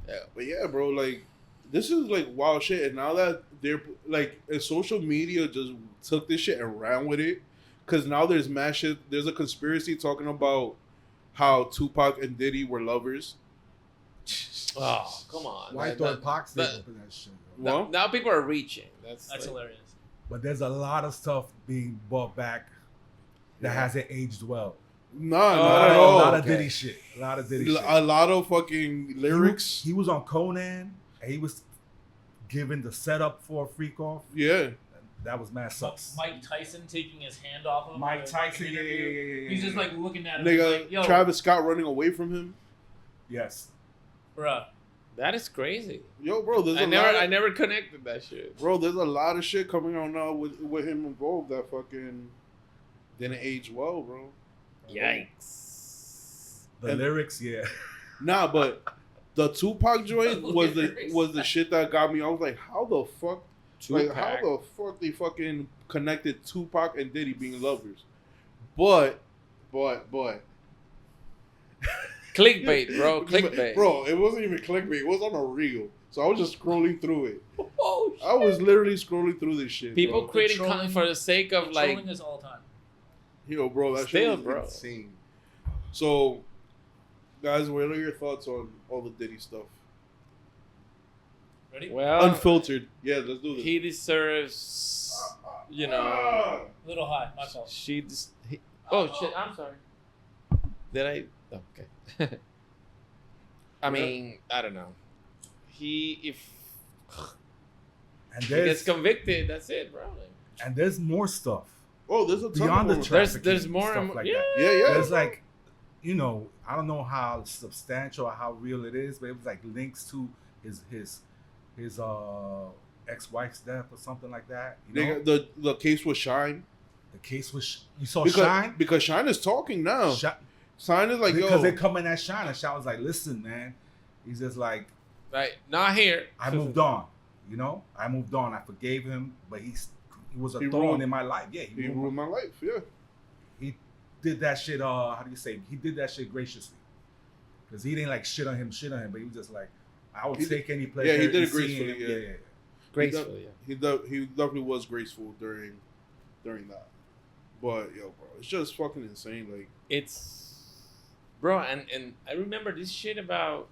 Yeah. But yeah, bro, like, this is, like, wild shit. And now that they're, like, social media just took this shit and ran with it. Because now there's mad shit. There's a conspiracy talking about how Tupac and Diddy were lovers. Oh, come on. Why thought Pac did open that shit? Well, Now people are reaching. That's like, hilarious. But there's a lot of stuff being brought back that hasn't aged well. Not at all. A lot of Diddy shit. A lot of Diddy shit. A lot of fucking lyrics. He was on Conan, and he was given the setup for a freak off. Yeah. That was mad sus. Mike Tyson taking his hand off of him. Mike Tyson, yeah. He's just like looking at him. Nigga, like, yo, Travis Scott running away from him. Yes. bruh. that is crazy. Yo, bro, I never connected that shit. Bro, there's a lot of shit coming out now with him involved that fucking didn't age well, bro. Yikes. The lyrics, yeah. Nah, but the Tupac joint was the shit that got me. I was like, how the fuck? Like, how the fuck they fucking connected Tupac and Diddy being lovers? But. Clickbait, bro. Clickbait. Bro, it wasn't even clickbait. It was on a reel. So I was just scrolling through it. Oh, shit. I was literally scrolling through this shit. People bro. creating content for the sake of like. Trolling is all time. Yo, bro, that Still, shit was bro. insane. So, guys, what are your thoughts on all the Diddy stuff? Ready? Well, Unfiltered. Yeah, let's do this. he deserves, you know. A little high. My fault. Oh shit! I'm sorry. Did I? Oh, okay. I mean, I don't know. If And he gets convicted, that's it, bro. And there's more stuff. Oh, there's a ton Beyond of the them. trafficking there's more stuff and like yeah. that. Yeah. There's like, you know, I don't know how substantial or how real it is, but it was like links to his ex-wife's death or something like that. The case was Shine. The case was you saw because, Shine because Shine is talking now. Shine is like because they come in at Shine and Shine was like, listen, man. He's just like, right, not here. I moved on. I moved on. I forgave him, but he was a thorn in my life. Yeah, he ruined my life. Yeah, he did that shit. How do you say? He did that shit graciously, because he didn't like shit on him, but he was just like, I would take any pleasure. Yeah, he did it gracefully. Yeah. Gracefully. He definitely was graceful during that. But yo, bro, it's just fucking insane. Like it's, bro, and I remember this shit about.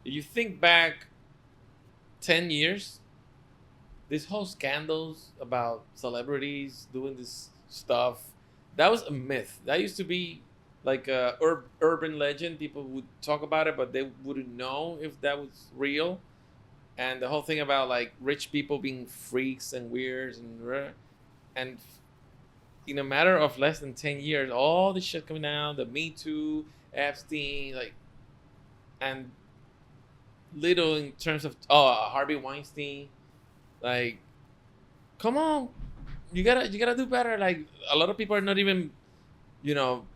If you think back 10 years, this whole scandals about celebrities doing this stuff, that was a myth. That used to be like a urban legend. People would talk about it, but they wouldn't know if that was real. And the whole thing about like rich people being freaks and weirds and in a matter of less than 10 years, all this shit coming out, the Me Too, Epstein, like, and little in terms of Harvey Weinstein, like, come on, you gotta do better. Like, a lot of people are not even,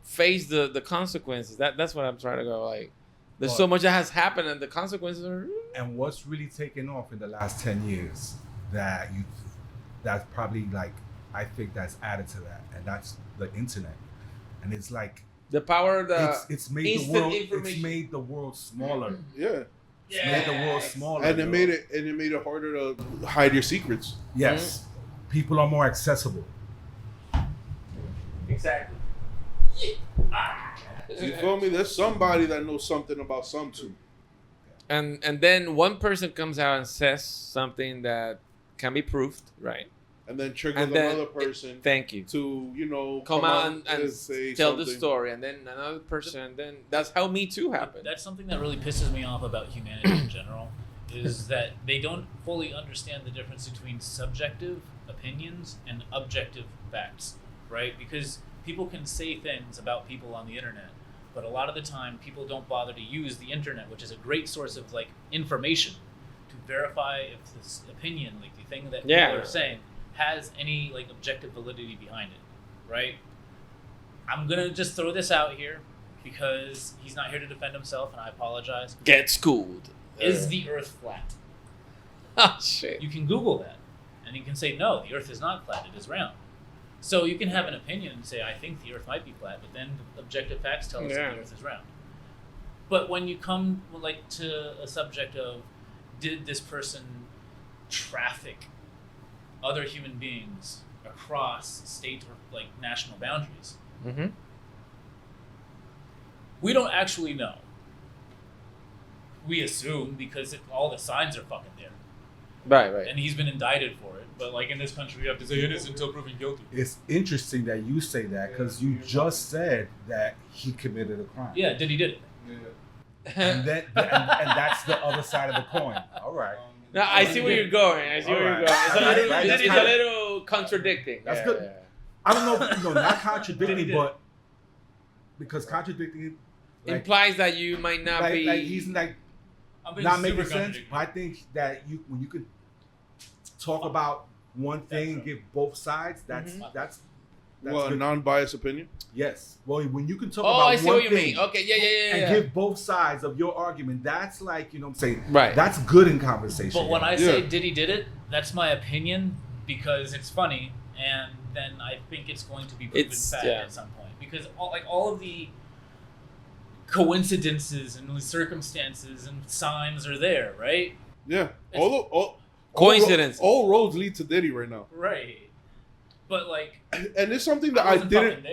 face the consequences. That's what I'm trying to go. Like, there's so much that has happened, and the consequences are. And what's really taken off in the last 10 years that's probably like, I think that's added to that, and that's the internet, and it's like the power of the it's made the world smaller. Yeah. It's made the world smaller, and it made it harder to hide your secrets. Yes, people are more accessible. Exactly. You feel me? There's somebody that knows something about something. And then one person comes out and says something that can be proved, right? And then triggers another person. Thank you. To come out and say tell something. The story, and then another person. And then that's how Me Too happened. That's something that really pisses me off about humanity in general, is that they don't fully understand the difference between subjective opinions and objective facts, right? Because people can say things about people on the internet, but a lot of the time people don't bother to use the internet, which is a great source of like information to verify if this opinion, like the thing that people are saying, has any like objective validity behind it, right? I'm gonna just throw this out here because he's not here to defend himself, and I apologize. Get schooled. Is the Earth flat? Oh shit! You can Google that, and you can say no, the Earth is not flat; it is round. So you can have an opinion and say I think the Earth might be flat, but then the objective facts tell us that the Earth is round. But when you come like to a subject of did this person traffic other human beings across state or like national boundaries, we don't actually know. We assume because all the signs are fucking there. Right. And he's been indicted for it. But like in this country, we have to say innocent until proven guilty. It's interesting that you say that because you just said that he committed a crime. Yeah, Diddy did it. Yeah. and that's the other side of the coin. All right. No, I see where you're going. It's a little contradicting. That's good. Yeah. I don't know, not contradicting, but because contradicting implies that you might not be. Like he's like not making sense. But I think that when you can talk about one thing and give both sides, that's well, a non-biased opinion. Yes. Well, when you can talk about I see one what you thing mean. Okay, yeah. And give both sides of your argument, that's like, what I'm saying? Right. That's good in conversation. But when I say Diddy did it, that's my opinion because it's funny, and then I think it's going to be proven fact at some point. Because all of the coincidences and circumstances and signs are there, right? Yeah. All coincidence. All roads lead to Diddy right now. Right. But and it's something that I didn't.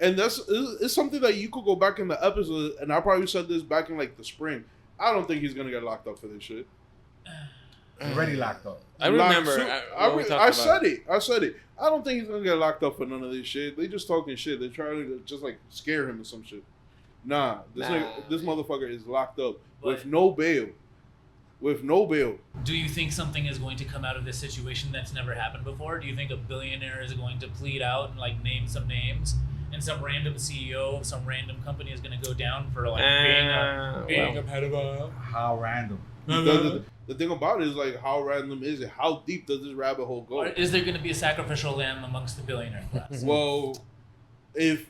And it's something that you could go back in the episode, and I probably said this back in like the spring. I don't think he's gonna get locked up for this shit. Already locked up. I remember. I said it. I don't think he's gonna get locked up for none of this shit. They just talking shit. They're trying to just like scare him or some shit. Nah, this motherfucker is locked up with no bail. Do you think something is going to come out of this situation that's never happened before? Do you think a billionaire is going to plead out and like name some names, and some random CEO of some random company is going to go down for like being a pedophile? How random? the thing about it is like, how random is it? How deep does this rabbit hole go? Or is there going to be a sacrificial lamb amongst the billionaire class? Well, if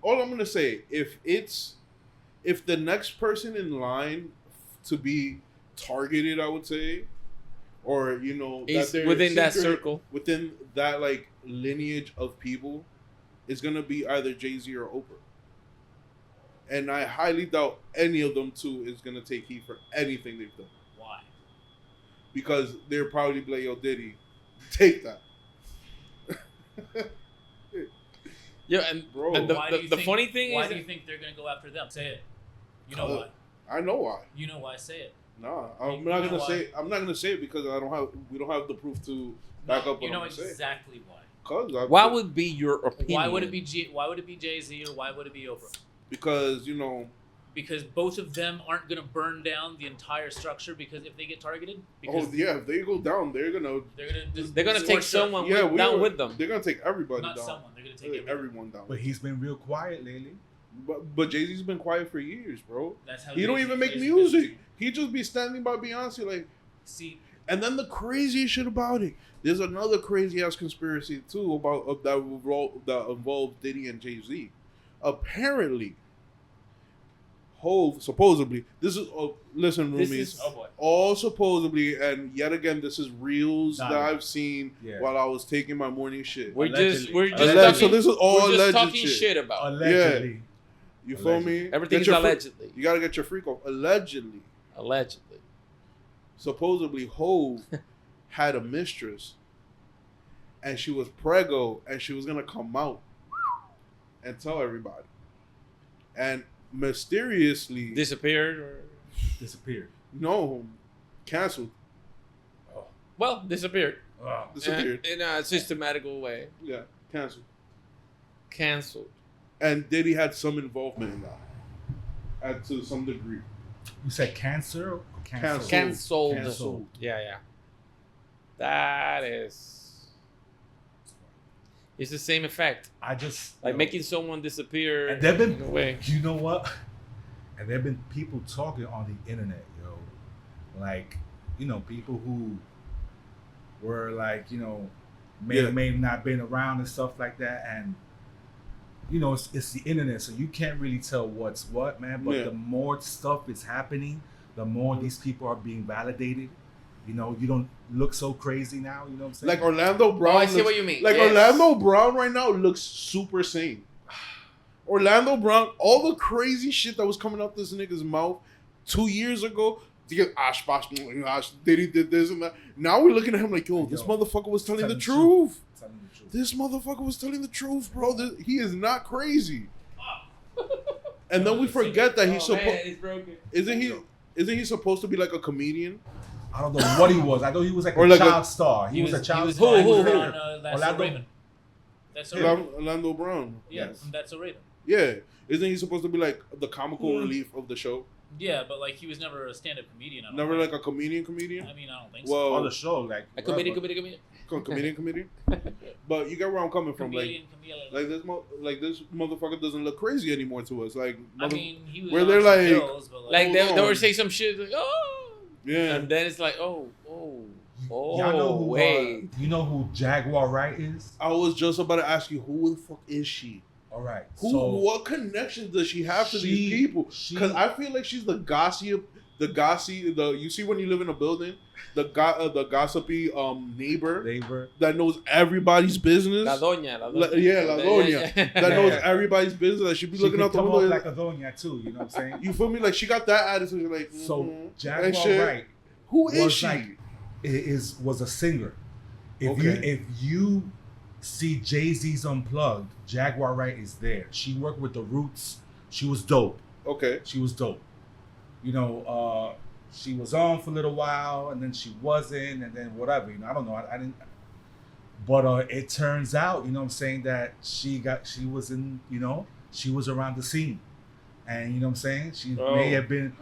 all I'm gonna say, if the next person in line to be targeted, I would say, or that within that circle, within that like lineage of people, is gonna be either Jay-Z or Oprah. And I highly doubt any of them two is gonna take heat for anything they've done. Why? Because they're probably be like, yo, Diddy, take that. Yeah, and, bro, and the funny thing why is, do you think they're gonna go after them? Say it. You know why? I know why. You know why? Say it. Nah, I'm not gonna say it because we don't have the proof to back up. You know exactly why. Why would be your opinion? Why would it be Jay-Z or why would it be Oprah? Because Because both of them aren't gonna burn down the entire structure because if they get targeted. If they go down, they're gonna take someone down with them. They're gonna take everybody down. Not someone. They're gonna take everyone down. But he's been real quiet lately. But Jay-Z's been quiet for years, bro. That's how he don't even make music. He just be standing by Beyonce like. See. And then the craziest shit about it, there's another crazy ass conspiracy too about that involves Diddy and Jay-Z. Apparently, Hov supposedly this is listen, roomies, all supposedly, and yet again this is reels that I've seen while I was taking my morning shit. We're just talking, so this is all we're just alleged talking shit about allegedly. Yeah. You feel me? Everything's allegedly. You gotta get your freak off. Allegedly. Supposedly, Hov had a mistress, and she was preggo, and she was gonna come out and tell everybody, and mysteriously disappeared. No, canceled. Oh. Well, disappeared. Disappeared in a systematical way. Yeah, Canceled. And Diddy had some involvement in that, to some degree. You said cancer or Canceled. Yeah. That is. It's the same effect. I just making someone disappear. And there've been, in a way. You know what? And there've been people talking on the internet, people who were may not been around and stuff like that, and it's the internet, so you can't really tell what's what, man. But the more stuff is happening, the more these people are being validated. You don't look so crazy now. You know what I'm saying? Like Orlando Brown. I see what you mean. Orlando Brown right now looks super sane. Orlando Brown, all the crazy shit that was coming out this nigga's mouth 2 years ago. Diddy did this and that. Now we're looking at him like, this motherfucker was telling the truth. This motherfucker was telling the truth, bro. He is not crazy. And then we forget that he's supposed. Isn't he supposed to be like a comedian? I don't know what he was. I thought he was like a child star. He was a child star. Orlando Brown. Yeah, from That's So Raven. Yeah. Isn't he supposed to be like the comical relief of the show? Yeah, but he was never a stand-up comedian. Never like a comedian? I mean, I don't think so. On the show, a comedian. Comedian. But you get where I'm coming from. This motherfucker doesn't look crazy anymore to us. He was where they're like, pills, but they were saying some shit like, oh, yeah, and then it's like, oh, y'all know wait. You know who Jaguar Wright is? I was just about to ask you, who the fuck is she? All right. What connections does she have to these people? Because I feel like she's the gossipy. You see when you live in a building, the gossipy neighbor that knows everybody's business. La doña. La doña. That knows everybody's business. That she be looking out the window like a doña too. You know what I'm saying? You feel me? Like she got that attitude. You're like, so Jaguar Wright. Who is she? Was a singer. If you see Jay-Z's Unplugged, Jaguar Wright is there. She worked with the Roots. She was dope. Okay. She was dope. She was on for a little while, and then she wasn't, and then whatever. I don't know. I didn't. But it turns out, you know what I'm saying, that she was around the scene. And you know what I'm saying? She may have been,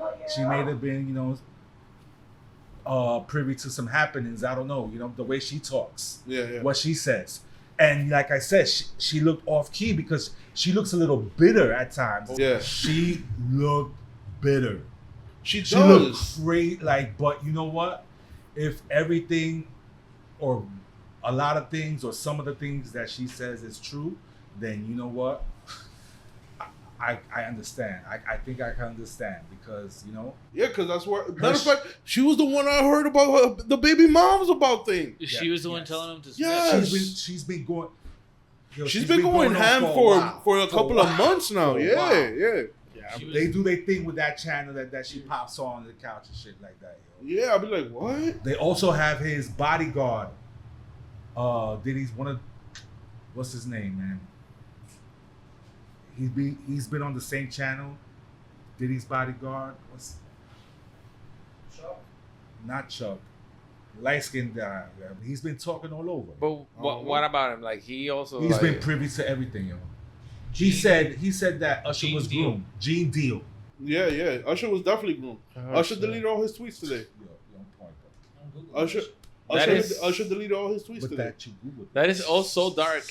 privy to some happenings. I don't know, the way she talks. Yeah. What she says. And like I said, she looked off key because she looks a little bitter at times. Yeah. She looked bitter. She She looked does. great. Like, but you know what? If everything, or a lot of things, or some of the things that she says is true, then you know what? I understand. I think I can understand because, you know. Yeah, because that's where. Matter of fact, she was the one I heard about the baby moms about thing. She was the one telling him to. Yeah, she's been going. She's been going ham for a couple of months now. Yeah. They do their thing with that channel that she pops on the couch and shit like that. Yo. Yeah, I'll be like, what? They also have his bodyguard. Diddy's one of, what's his name, man? He's been on the same channel. Diddy's bodyguard. What's Chuck? Not Chuck. Light skinned guy. He's been talking all over. But what about him? Like he also he's been privy to everything, yo. He said that Usher was groomed. Gene Deal. Yeah. Usher was definitely groomed. Usher deleted all his tweets today. Usher deleted all his tweets today. That is all so dark.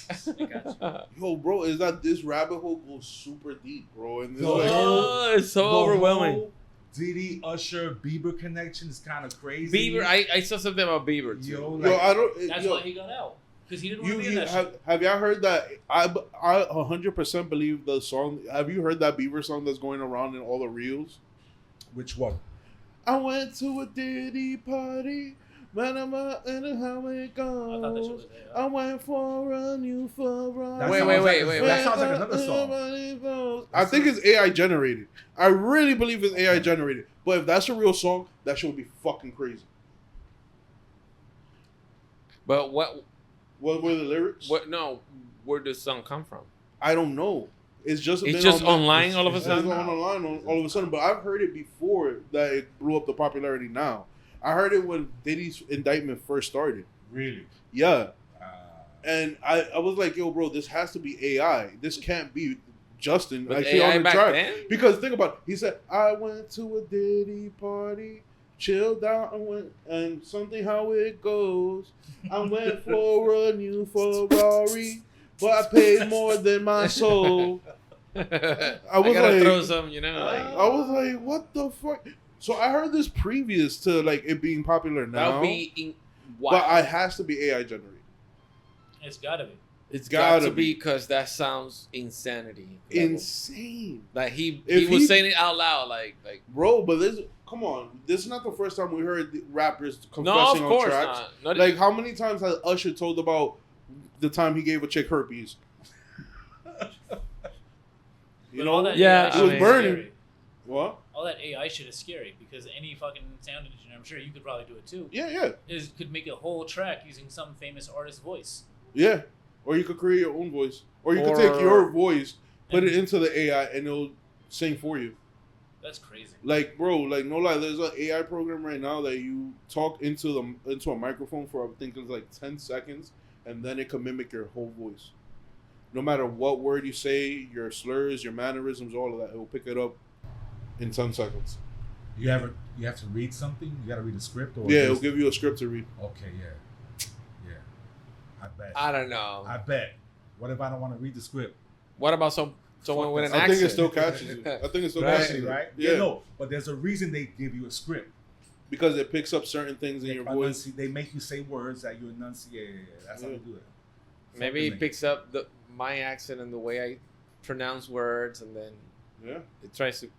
Yo, bro, is that this rabbit hole goes super deep, bro? And it's so overwhelming. Diddy, Usher, Bieber connection is kind of crazy. Bieber, I saw something about Bieber too. I don't. That's why he got out. Because he didn't want to be in that shit. Have y'all heard that? I 100% believe the song. Have you heard that Bieber song that's going around in all the reels? Which one? I went to a Diddy party. Man, I'm out and how it goes. I went for a new Ferrari. Wait. That sounds like another song. I think it's AI generated. I really believe it's AI generated. But if that's a real song, that shit would be fucking crazy. But what were the lyrics? Where does the song come from? I don't know. It's just online all of a sudden. It's online all of a sudden. But I've heard it before that it blew up the popularity now. I heard it when Diddy's indictment first started. Really? Yeah. And I was like, yo, bro, this has to be AI. This can't be Justin actually on the track. Then? Because think about it. He said, I went to a Diddy party, chilled out and something how it goes. I went for a new Ferrari, but I paid more than my soul. I gotta throw some, I was like, what the fuck? So I heard this previous to like it being popular now. That would be but it has to be AI generated. It's gotta be. It's got to be because that sounds insanity. Insane. Like he was saying it out loud, like bro. But come on, this is not the first time we heard the rappers confessing on tracks. Not. Like how many times has Usher told about the time he gave a chick herpes? It was burning. Scary. What? All that AI shit is scary because any fucking sound engineer, I'm sure you could probably do it too. Yeah. Could make a whole track using some famous artist's voice. Yeah. Or you could create your own voice. Or you could take your voice, put it into the AI, and it'll sing for you. That's crazy. Like, bro, like no lie, there's an AI program right now that you talk into a microphone for I think it's like 10 seconds, and then it can mimic your whole voice. No matter what word you say, your slurs, your mannerisms, all of that, it will pick it up in 10 seconds. You have to read something? You got to read a script? Or it'll give you a script to read. Okay, yeah. I bet. I don't know. I bet. What if I don't want to read the script? What about someone with an accent? I think it still catches you. Catches you, right? Yeah. No, but there's a reason they give you a script. Because it picks up certain things in your voice. They make you say words that you enunciate. Yeah. That's how they do it. Maybe it picks up my accent and the way I pronounce words, and then it tries to.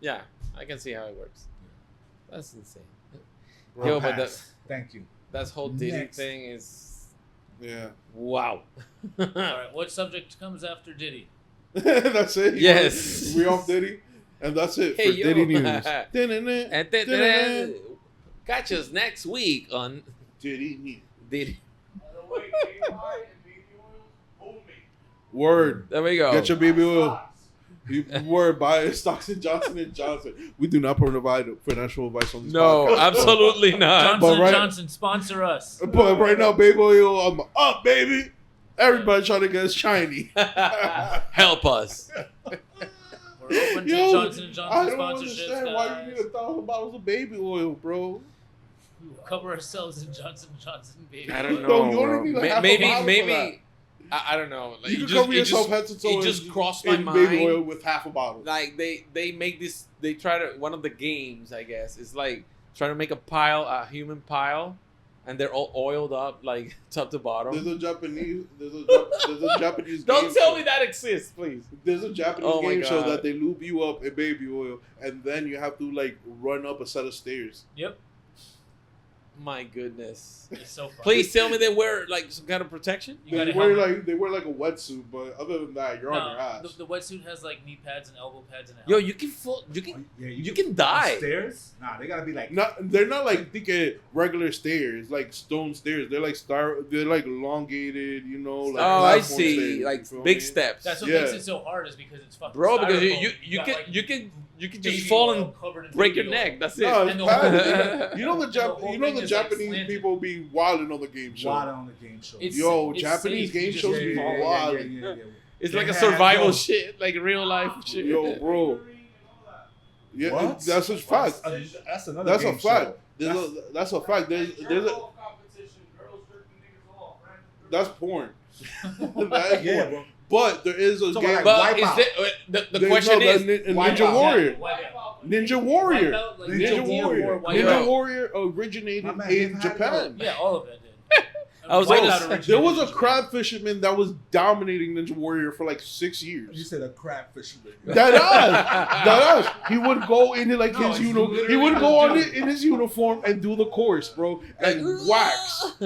Yeah, I can see how it works. Yeah. That's insane. Yo, but thank you. That whole Diddy thing is. Yeah. Wow. All right. What subject comes after Diddy? That's it. Yes. We off Diddy, and that's it for Diddy news. And catch us next week on Diddy news. Diddy. Word. There we go. Get your baby oil. Word, buy stocks in Johnson & Johnson. We do not provide financial advice on this podcast. No, absolutely not. Johnson & Johnson, sponsor us. But right now, baby oil, I'm up, baby. Everybody trying to get us shiny. Help us. We're open to Johnson & Johnson sponsorships. I don't understand why you need 1,000 bottles of baby oil, bro. We will cover ourselves in Johnson & Johnson, baby. I don't know. You only need like half a bottle for that. I don't know. Like, you can cover yourself head to toe. It just crossed my mind. Baby oil with half a bottle. Like they make this. They try to one of the games. I guess it's like trying to make a human pile, and they're all oiled up like top to bottom. There's a Japanese. There's a Japanese. Don't tell me that exists, please. There's a Japanese game show that they lube you up in baby oil, and then you have to like run up a set of stairs. Yep. My goodness. It's so fun. Please tell me they wear like some kind of protection. They wear like a wetsuit, but other than that, you're on your ass. The wetsuit has like knee pads and elbow pads and. Yo, you can die. Stairs? Nah, they gotta be like. They're not like thinking regular stairs, like stone stairs. They're like they're like elongated, you know. Like I see, stairs, like big steps. That's what makes it so hard, is because it's fucking. Bro, because styrofoam. you can just fall and break your neck. That's it. No, it's you know the Japanese people be wilding on the game show. Wilding on the game show. Japanese game shows be wilding. Yeah. It's like a survival shit, like real life shit. Yo, bro. Yeah, what? that's a fact. That's another. That's game a fact. Show. That's a fact. There's a. That's porn. That is porn. But there is a game. But is the question is Ninja Warrior. Ninja Warrior. Ninja Warrior originated in Japan. Yeah, all of it did. There was a crab fisherman that was dominating Ninja Warrior for like 6 years. You said a crab fisherman. That he would go into like his uniform. He would go on in his uniform and do the course, bro, and wax,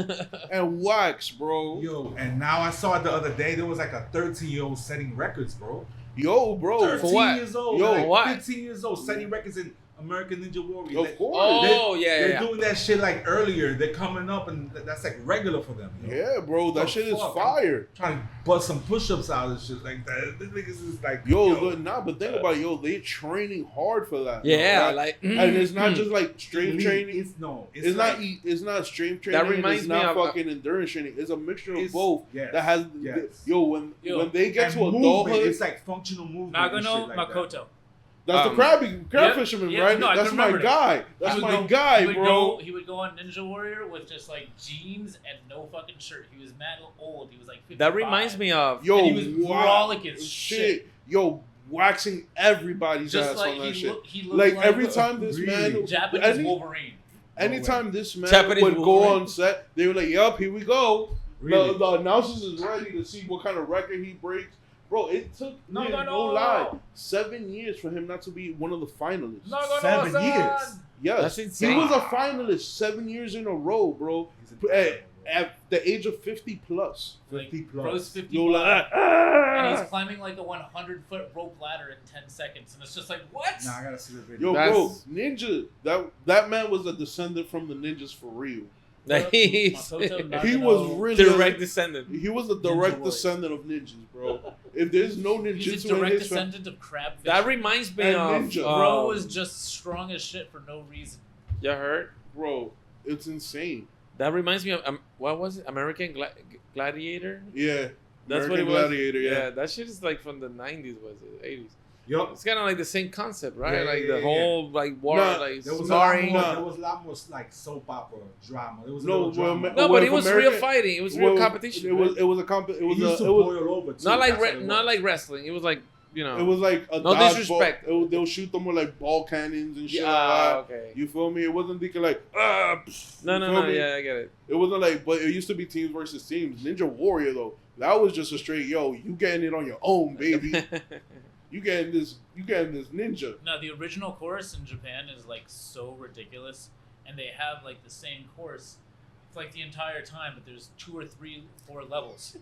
bro. Yo, and now I saw it the other day. There was like a 13-year-old setting records, bro. Yo, bro, 13 years old. Yo, like what? 15 years old, setting records in American Ninja Warrior. Of course. Oh, they're doing that shit like earlier. They're coming up, and that's like regular for them. You know? Yeah, bro, that shit is fire. I'm trying to bust some push-ups out and shit like that. This niggas is like, but think about it, they training hard for that. Yeah, and it's not just like strength training. It's not strength training. That reminds me of fucking endurance training. It's a mixture of both. Yes, that has when they get to adulthood, it's like functional movement. Nagano Makoto. That's the crab fisherman, right? No, that's my guy. That's my guy, bro. He would go on Ninja Warrior with just like jeans and no fucking shirt. He was mad old. He was like 55. That reminds me of and he was brolic as shit. Yo, waxing everybody's just ass like on that shit. He looked like every time this man, Japanese Wolverine. Anytime this man would go on set, they were like, "Yup, here we go." Really? The announcers is ready to see what kind of record he breaks. Bro, it took no lie 7 years for him not to be one of the finalists. 7 years. Yes, that's insane. He was a finalist 7 years in a row, bro. At the age of 50 plus. 50 plus. Bro's 50 and he's climbing like a 100-foot rope ladder in 10 seconds, and it's just like, what? Nah, I gotta see the video. Yo, bro, Ninja. That man was a descendant from the ninjas for real. He was really direct descendant. He was a direct descendant of ninjas, bro. If there's no ninjutsu, he's a direct descendant of crab fish. That reminds me of ninja. Bro was just strong as shit for no reason. You heard? Bro, it's insane. That reminds me of what was it? American Gladiator? Yeah. That's American what it was. Gladiator, yeah. That shit is like from the 90s, was it? 80s. Yup. It's kind of like the same concept, right? Yeah, like the whole like war, like there was sparring. there was a lot more like soap opera drama. There was drama. But it was real fighting. It was real competition. It was not like wrestling. It was like, you know. It was like a no disrespect. They'll shoot them with like ball cannons and shit. Okay. You feel me? It wasn't thinking like No. Yeah, I get it. It wasn't like, but it used to be teams versus teams. Ninja Warrior though, that was just a straight you getting it on your own, baby. You getting this ninja. No, the original course in Japan is like so ridiculous, and they have like the same course. It's like the entire time, but there's 2 or 3, 4 levels.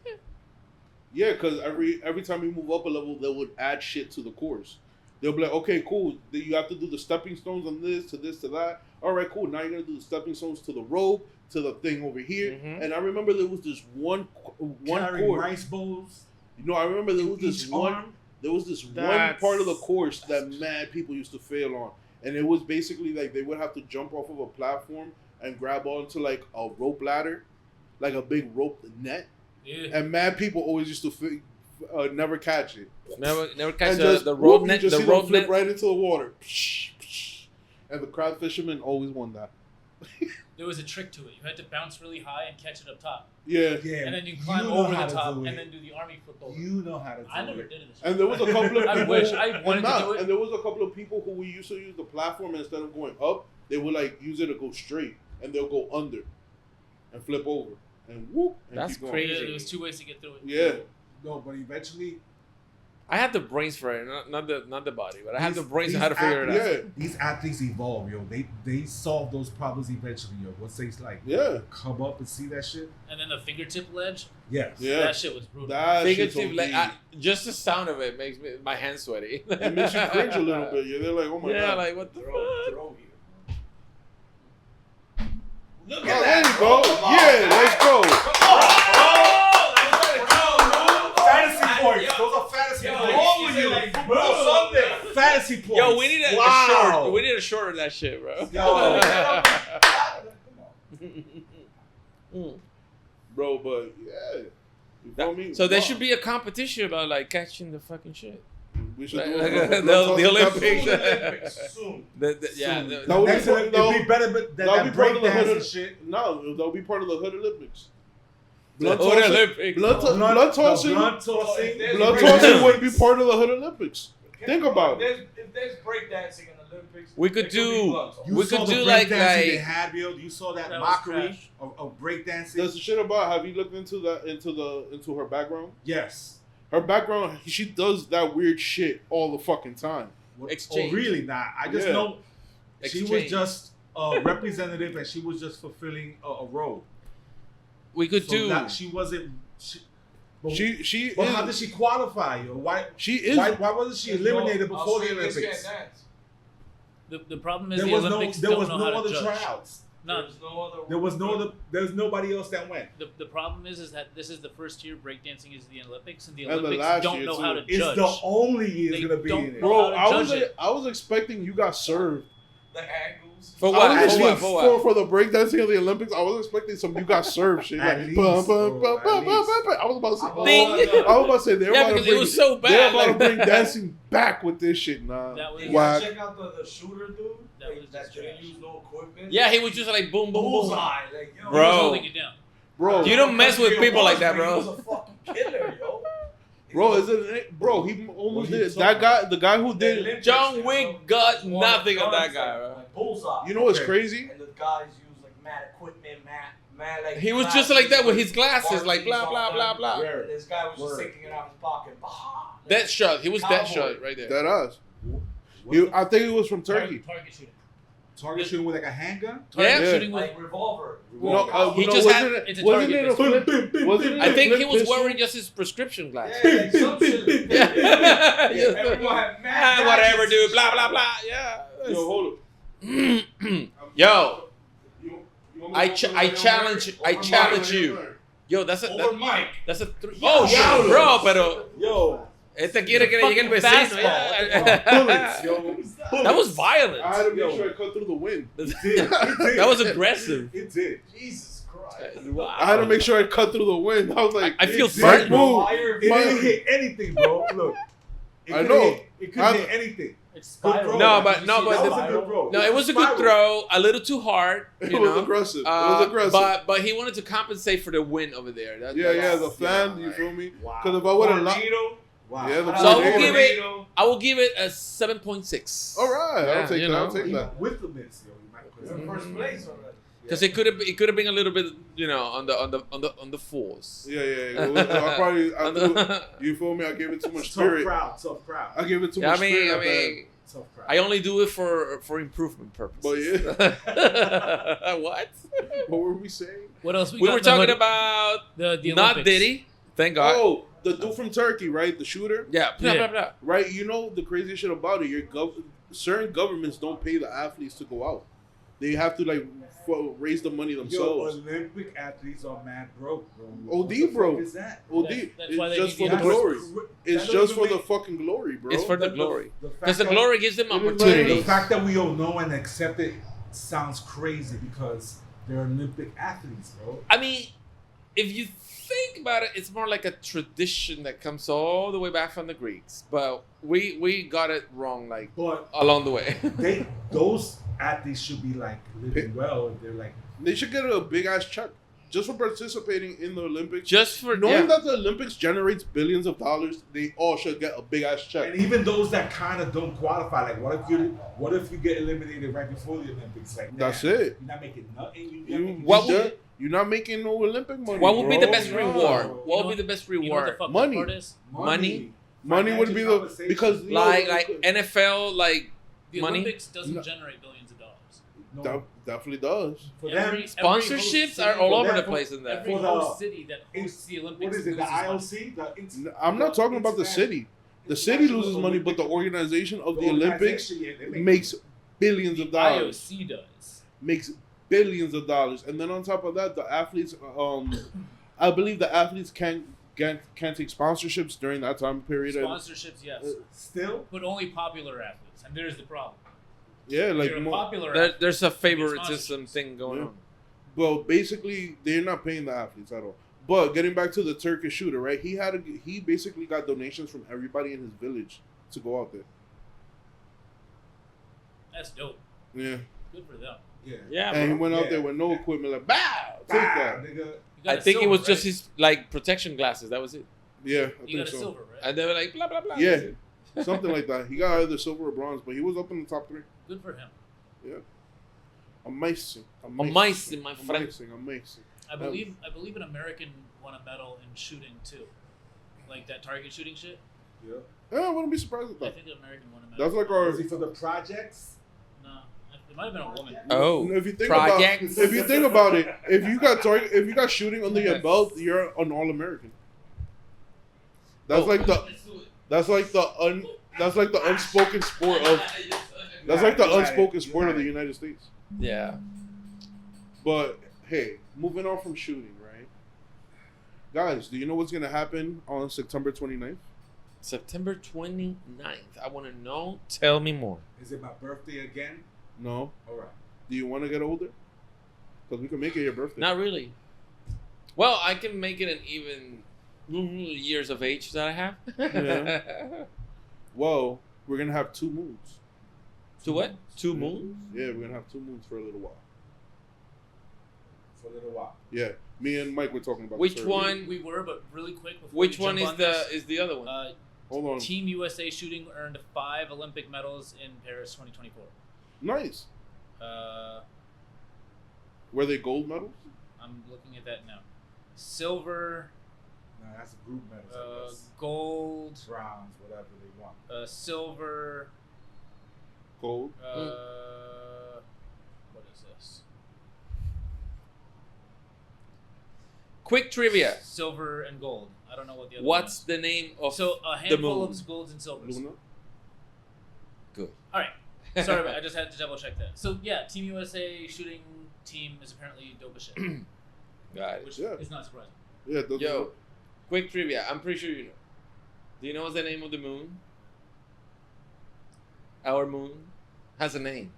Yeah, because every time you move up a level, they would add shit to the course. They'll be like, okay, cool. You have to do the stepping stones on this, to that. All right, cool. Now you're going to do the stepping stones to the rope, to the thing over here. Mm-hmm. And I remember there was this one course. Rice bowls. I remember there was this one. There was this one part of the course that mad people used to fail on. And it was basically like they would have to jump off of a platform and grab onto like a rope ladder, like a big rope net. Yeah. And mad people always used to never catch it. Never catch the rope net. The rope flip right into the water. And the crab fisherman always won that. there was a trick to it. You had to bounce really high and catch it up top. Yeah. And then you climb over the top and then do the army flip over. You know how to do it. I never did it. And there was a couple of people. I wish I wanted to do it. And there was a couple of people who we used to use the platform, and instead of going up, they would like use it to go straight, and they'll go under and flip over and whoop. And That's keep going. crazy. Yeah, there was 2 ways to get through it. Yeah. No, but eventually, I had the brains for it, not the body, but I had the brains on how to figure it out. Yeah. these athletes evolve, yo. They solve those problems eventually, yo. Once they come up and see that shit. And then the fingertip ledge. Yes. Yeah. That shit was brutal. Fingertip, just the sound of it makes my hands sweaty. It makes you cringe a little bit. Yeah, they're like, oh my god. Yeah, like what the fuck? Throw here. Look at that. There you go. Yeah, let's go. Fantasy points. Those are fantasy points. Wrong with you? Like football Sunday. Fantasy points. Yo, we need a short. We need a short of that shit, bro. Yo. Bro, but yeah. You feel me? So there should be a competition about like catching the fucking shit. We should Like, do the Olympics. Soon. Yeah. That would Next be, it'd be better than that breakdance and shit. No, that'll be part of the Hood Olympics. The Blood Hood tossing, Olympics. blood tossing Blood would be part of the Hood Olympics. Think about it. If there's breakdancing in the Olympics, We could there be do- gloves on. You We saw could the do like- breakdancing they had, yo. You saw that That was mockery trash. of breakdancing. There's the shit about. Have you looked into that? Into her background? Yes. Her background. She does that weird shit all the fucking time. Exchange. Oh, really not. I just know she was Exchange. just a representative and she was just fulfilling a role. We could So do. that she wasn't. But how did is. she qualify? Yo? Why? She is. Why wasn't she eliminated before the Australians Olympics? can't dance. The problem is There the was Olympics no don't know how other to judge. tryouts. No, There's no other. There was nobody else that went. the problem is that this is the first year breakdancing is the Olympics, and the And the Olympics last don't year, know too. how to It's judge. the only year They it's gonna be don't in it. know Bro, how to judge it. I was expecting you got served. The angles. For I what? was For actually what? For what? for the breakdancing of the Olympics. I was expecting some you got served shit. At Like, least, bum, bro, bum, bum, at bum, bum, least. bum, bum. I was about to say. Ding. I was about to say they're Yeah, about to because it bring. was so bad. They're about like- to bring dancing back with this shit. Nah, That was- You whack. gotta check out the shooter dude. That was That just didn't trash. use no equipment. Yeah, he was just like boom, boom, boom. Bullseye. Like, yo, Bro. He was holding it down. Bro. You don't mess with people like that, He was bro. a fucking killer, yo. Bro, is it? Bro, he almost What are you did. That guy, the guy who The did. Olympics, John you know, Wick got one nothing on that guns, guy, bro. Like bullseye. You know what's Okay. crazy? And the guys use like mad equipment, mad like. He was just like that with his glasses, like blah, blah, blah, blah. And this guy was just Word. taking it out of his pocket. Bah! That shot. He was that Cowboy. shot right there. That us. What I think it was from Turkey. Target shooting. target shooting with like a handgun? Target Yeah. shooting with. Like revolver. No, He no, just had- wasn't it's it? a Wasn't target it a flip? Wasn't it I a think flip he was pistol? wearing just his prescription glasses. Yeah, like some shit. Yeah. Everyone had mad Whatever, gadgets dude. and Blah, shit. blah, blah. Yeah. Yo, hold up. Yo, You want me I to ch- open I my challenge- Hail I Mary? challenge Hail you. Mary. Yo, that's a Over Mike. that's a three. Oh, Yeah. shit, bro, pero Yo, quiere que le llegue el vecino. Fucking Yeah. bullets, yo. That was violent. I had to make Yo. sure I cut through the wind. It did. That was aggressive. It did. Jesus Christ. Wow. I had to make sure I cut through the wind. I was like, I feel It did, threatened. bro. Fire. It didn't hit anything, bro. Look. I know. It couldn't hit anything. It's Good spiral. throw. No, but That no, was but a good throw. no, it was a good Spiral. throw. A little too hard. it You was know. aggressive. It was aggressive. But he wanted to compensate for the win over there. yeah, the fan. You feel me? Because if I would have, Tornado. Wow. Yeah, the So I will tornado. give it. I will give it a 7.6. All right, Yeah, I'll take you that. know. I'll take that. With the miss, yo, you might put In first place already. Because it could have been a little bit, you know, on the fours. Yeah. I probably, you feel me? I gave it too much Tough spirit. crowd, tough crowd. I gave it too Yeah, much I spirit. mean, Tough crowd. I only do it for improvement purposes. But yeah, What? what were we saying? What else? We got were in the talking hood? about the not Olympics. Diddy. Thank God. Oh, the dude from Turkey, right? The shooter, Yeah. Blah, Yeah. blah, blah. right? You know the crazy shit about it. Certain governments don't pay the athletes to go out. They have to like raise the money Yo, themselves. Olympic athletes are mad broke, bro. OD, What the bro. fuck is that? OD, That's why it's they just need for the the athletes. glory. It's just for the fucking glory, bro. It's for the The- glory. the fact Because the that- glory gives them It is like The opportunity. fact that we all know and accept it sounds crazy because they're Olympic athletes, bro. I mean, if you think about it, it's more like a tradition that comes all the way back from the Greeks. But we got it wrong, like But along the way. athletes should be like living well. If they're like, They should get a big ass check just for participating in the Olympics. Just for Knowing that the Olympics generates billions of dollars, they all should get a big ass check. and even those that kind of don't qualify, like what if you get eliminated right before the Olympics? Like That's damn, it. You're not making nothing. You're not making no Olympic money. What would be the bro. best No. reward? You What know would be the best You know what the reward? fucked Money. up part is? Money? Money would be the Financial because you know, Like NFL, like The money. Olympics doesn't No. generate billions of dollars. that definitely does. For Every them, Sponsorships host are city- all over that- the place in that. Every For the- host city that hosts the Olympics what is it? The loses money. IOC? I'm not talking about the city. The city loses money, but the organization of the Olympics makes billions of dollars. IOC does. Makes billions of dollars, and then on top of that, the athletes. I believe the athletes can't take sponsorships during that time period. And, Sponsorships, yes, Still, but only popular athletes, and there's the problem. yeah, If like you're a more, popular There, athlete, there's a you get favoritism sponsorships. thing going Yeah. on. well, basically they're not paying the athletes at all. But getting back to the Turkish shooter, right? He basically got donations from everybody in his village to go out there. That's dope. Yeah, Good for them. yeah. Yeah, and he bro. went out Yeah. there with no equipment, like bow, take that. Nigga. You got I a think it silver, was just right? his like protection glasses. That was it. Yeah, I You think got a so. silver, right? And they were like blah blah blah. Yeah. That's it. Something like that. He got either silver or bronze, but he was up in the top 3. Good for him. Amazing, Amazing, my friend. Amazing. I believe an American won a medal in shooting too, like that target shooting shit. Yeah. Yeah, I wouldn't be surprised at I that. think an American won a medal. That's like our. Was he for the projects? No, it might have been a woman. Oh, If you think projects. about, it, if you got shooting under your belt, you're an All-American. That's Oh. like the unspoken sport of the United States. Yeah. But hey, moving on from shooting, right? Guys, do you know what's gonna happen on September 29th? September 29th. I want to know. Tell me more. Is it my birthday again? No. All right. Do you want to get older? Because we can make it your birthday. Not really. Well, I can make it an even years of age that I have. Yeah. Well, we're gonna have 2 moons. To what? 2 moons? Yeah, we're gonna have 2 moons for a little while. For a little while. Yeah, me and Mike were talking about Which this earlier. one? We were, but really quick. Before Which we one jump is on this, the other one? Hold on. Team USA shooting earned 5 Olympic medals in Paris 2024. Nice. Uh, Were they gold medals? I'm looking at that now. Silver, No, that's a group medal. I guess. gold, Bronze, whatever they want. silver. Gold. What is this? Quick trivia. Silver and gold. I don't know what the other What's one the name of is. So a the handful moon? of golds and silvers. Luna. Good. All right. Sorry, I just had to double check that. So yeah, Team USA shooting team is apparently dope as shit, Got it. which Yeah. is not surprising. Yeah. Those Yo, quick trivia. I'm pretty sure you know. Do you know what's the name of the moon? Our moon has a name.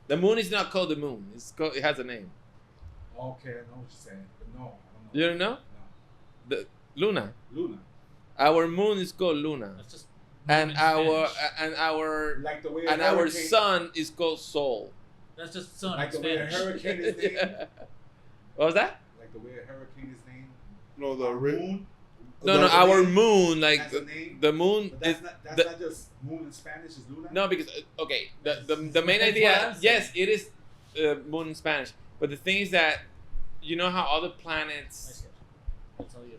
The moon is not called the moon. It has a name. Okay, I know what you're saying, but no, I don't know. You don't know? No. The Luna. Luna. Our moon is called Luna, That's just and in our Spanish. Like the way a and our hurricane, sun is called Sol. That's just sun like in the way a Spanish. hurricane is named. What was that? Like the way a hurricane is named. No, the Our ri- moon. No, That's our name? moon, like That's a name. the moon But is that's the- not just moon in Spanish. Is Luna? no, because okay, the main That's idea, what I'm saying. yes, it is moon in Spanish, but the thing is that you know how other Nice planets catch. That's all you.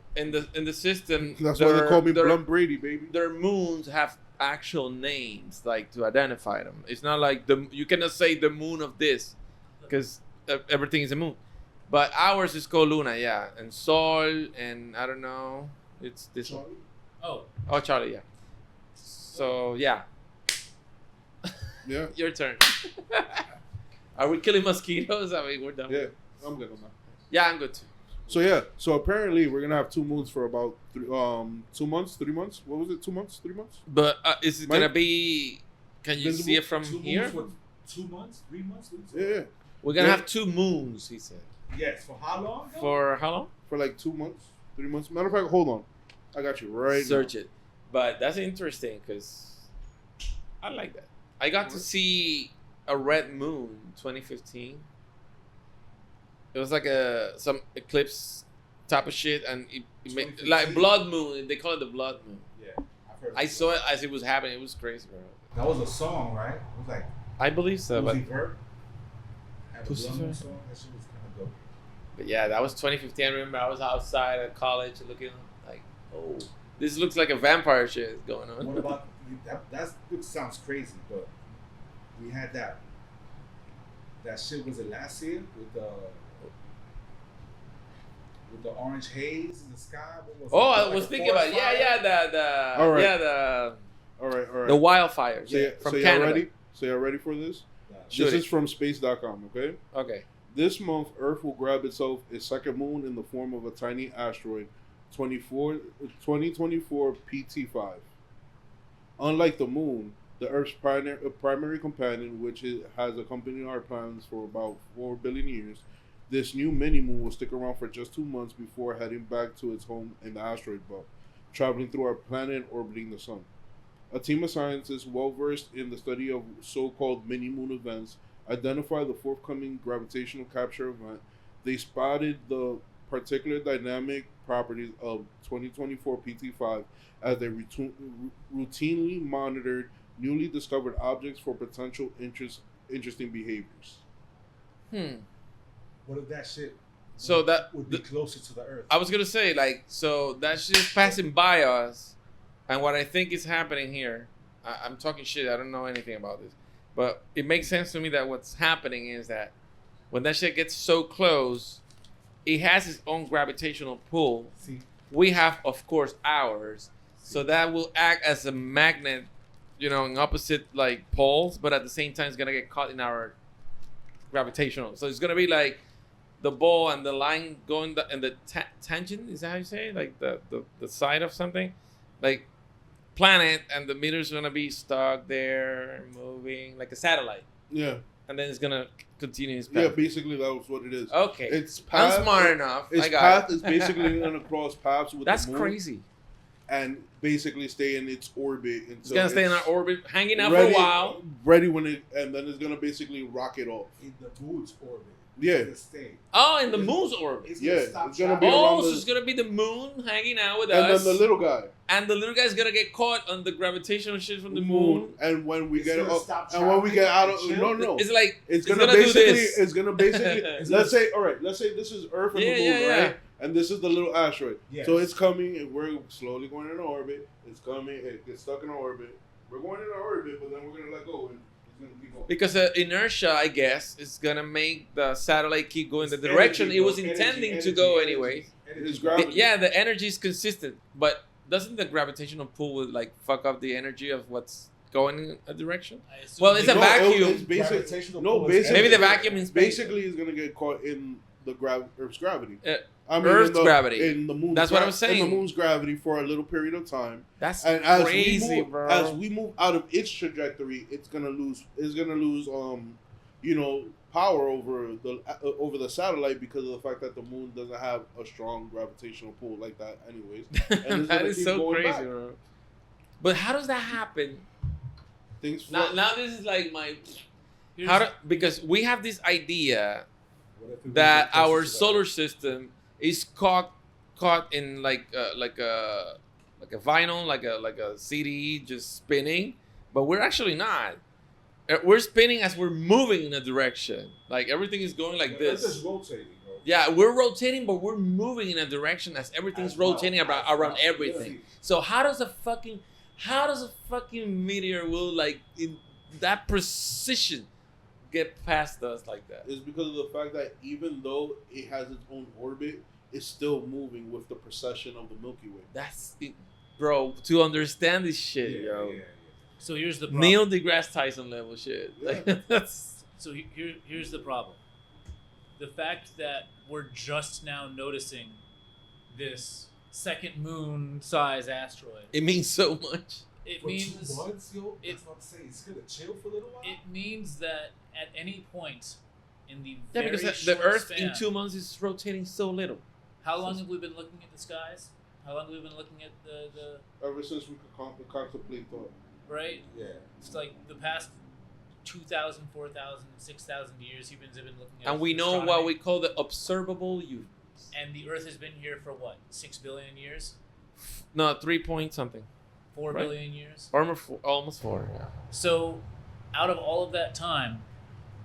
in the system, That's why they call me Blunt Brady, baby. their moons have actual names like to identify them. It's not like you cannot say the moon of this because everything is a moon. But ours is called Luna, yeah, and Sol, and I don't know, it's this one. Oh, Oh, Charlie, yeah. So yeah, Yeah. your turn. Are we killing mosquitoes? I mean, we're done. Yeah. I'm good on that. Yeah, I'm good too. So yeah. So apparently we're gonna have 2 moons for about 2 months, 3 months. What was it? 2 months, 3 months? But is it Mike? gonna be? Can you Visible? see it from Two moons here? for 2 months, 3 months. What Yeah. is it? Yeah. We're gonna Yeah. have 2 moons, he said. Yes. For how long? though? For how long? For like 2 months, 3 months. Matter of fact, hold on. I got you right Search it. But that's interesting because I like that. I got to see a red moon, 2015. It was like some eclipse type of shit, and it made, like blood moon. They call it the blood moon. Yeah, I've heard. I saw it as it was happening. It was crazy, bro. That was a song, right? It was like I believe so, but Pussy song. That shit was kind of dope. But yeah, that was 2015. I remember I was outside at college looking like, oh, this looks like a vampire shit going on. What about that sounds crazy, but we had that shit, was it last year with the orange haze in the sky? What was I was thinking about the All right. All right. The wildfires from so Canada. y'all ready? So y'all ready for this? This is from space.com, okay? Okay. This month, Earth will grab itself a second moon in the form of a tiny asteroid, 2024 PT5. Unlike the moon, the Earth's primary companion, which has accompanied our planets for about 4 billion years, this new mini-moon will stick around for just 2 months before heading back to its home in the asteroid belt, traveling through our planet and orbiting the sun. A team of scientists well-versed in the study of so-called mini-moon events identified the forthcoming gravitational capture event. They spotted the particular dynamic properties of 2024 PT5 as they routinely monitored newly discovered objects for potential interesting behaviors. What if that shit would be closer to the Earth? I was gonna say, like, so that shit's passing by us, and what I think is happening here, I'm talking shit, I don't know anything about this, but it makes sense to me that what's happening is that when that shit gets so close, it has its own gravitational pull. See? We have, of course, ours, so that will act as a magnet, you know, in opposite like poles, but at the same time, it's gonna get caught in our gravitational. So it's gonna be like the ball and the line going and the tangent, is that how you say it? Like the side of something, like planet, and the meter's gonna be stuck there, moving like a satellite. Yeah. And then it's gonna continue its path. Yeah, basically that was what it is. Okay. It's path. I'm smart enough. Its I got path it. is basically gonna cross paths with That's the moon crazy. and basically stay in its orbit until It's gonna stay in our orbit, hanging out ready, for a while. Ready when and then it's gonna basically rocket off. In the moon's orbit. Yeah. It's stay. Oh, in the moon's orbit. It's Yeah, gonna stop it's gonna traveling. be Oh, around so the- it's gonna be the moon hanging out with And us, then the little guy. and the little guy's gonna get caught on the gravitational shit from the moon. And when we It's get gonna up, stop and when we get out of traveling. no, It's like it's it's gonna do basically this. it's gonna basically It's let's say this is Earth and the moon, Yeah. right? And this is the little asteroid. Yes. So it's coming, and we're slowly going in orbit. It's coming, it gets stuck in orbit. We're going in orbit, but then we're gonna let go, and it's gonna keep going. Because inertia, I guess, is gonna make the satellite keep going the It's direction energy, it was bro. intending Energy, to go energy, anyway. It's gravity. Yeah, the energy is consistent, but doesn't the gravitational pull would like fuck up the energy of what's going in a direction? I assume Well, it's a they- vacuum. It's basic, Gravitational no, pull is basically, Maybe the vacuum is basically is gonna get caught in the Earth's gravity. Earth's gravity. In the moon's That's what I was saying. In the moon's gravity for a little period of time. That's And as crazy, we move, bro. as we move out of its trajectory, it's gonna lose power over the satellite because of the fact that the moon doesn't have a strong gravitational pull like that, anyways. And it's that gonna is keep so going crazy, back. bro. But how does that happen? Things Now this is like my Here's- because we have this idea What if it that was closer our to the solar Earth? system is caught in like a vinyl, like a CD just spinning, but we're actually not. We're spinning as we're moving in a direction. Like everything is going like The Earth this. is rotating, bro. Yeah, we're rotating, but we're moving in a direction as everything's As well, rotating as around well. everything. Yeah. So how does a fucking meteor will like in that precision get past us like that? is because of the fact that even though it has its own orbit, it's still moving with the precession of the Milky Way. That's it, bro. To understand this shit, Yeah, yo. yeah. So here's the problem. Neil deGrasse Tyson level shit. Yeah. Like, that's So here's the problem. The fact that we're just now noticing this second moon-size asteroid. it means so much. It For means 2 months, yo. it- That's what I'm saying. It's gonna chill for a little while. it means that at any point in the Yeah, very because short the Earth span, in 2 months is rotating so little. How long have we been looking at the skies? How long have we been looking at the Ever since we could contemplate thought. right? Yeah. It's like the past 2,000, 4,000, 6,000 years, humans have been looking at And we know astronomy. what we call the observable universe. And the Earth has been here for what? 6 billion years? No, 3 point something. 4 Right. billion years? Almost 4. Yeah. So, out of all of that time,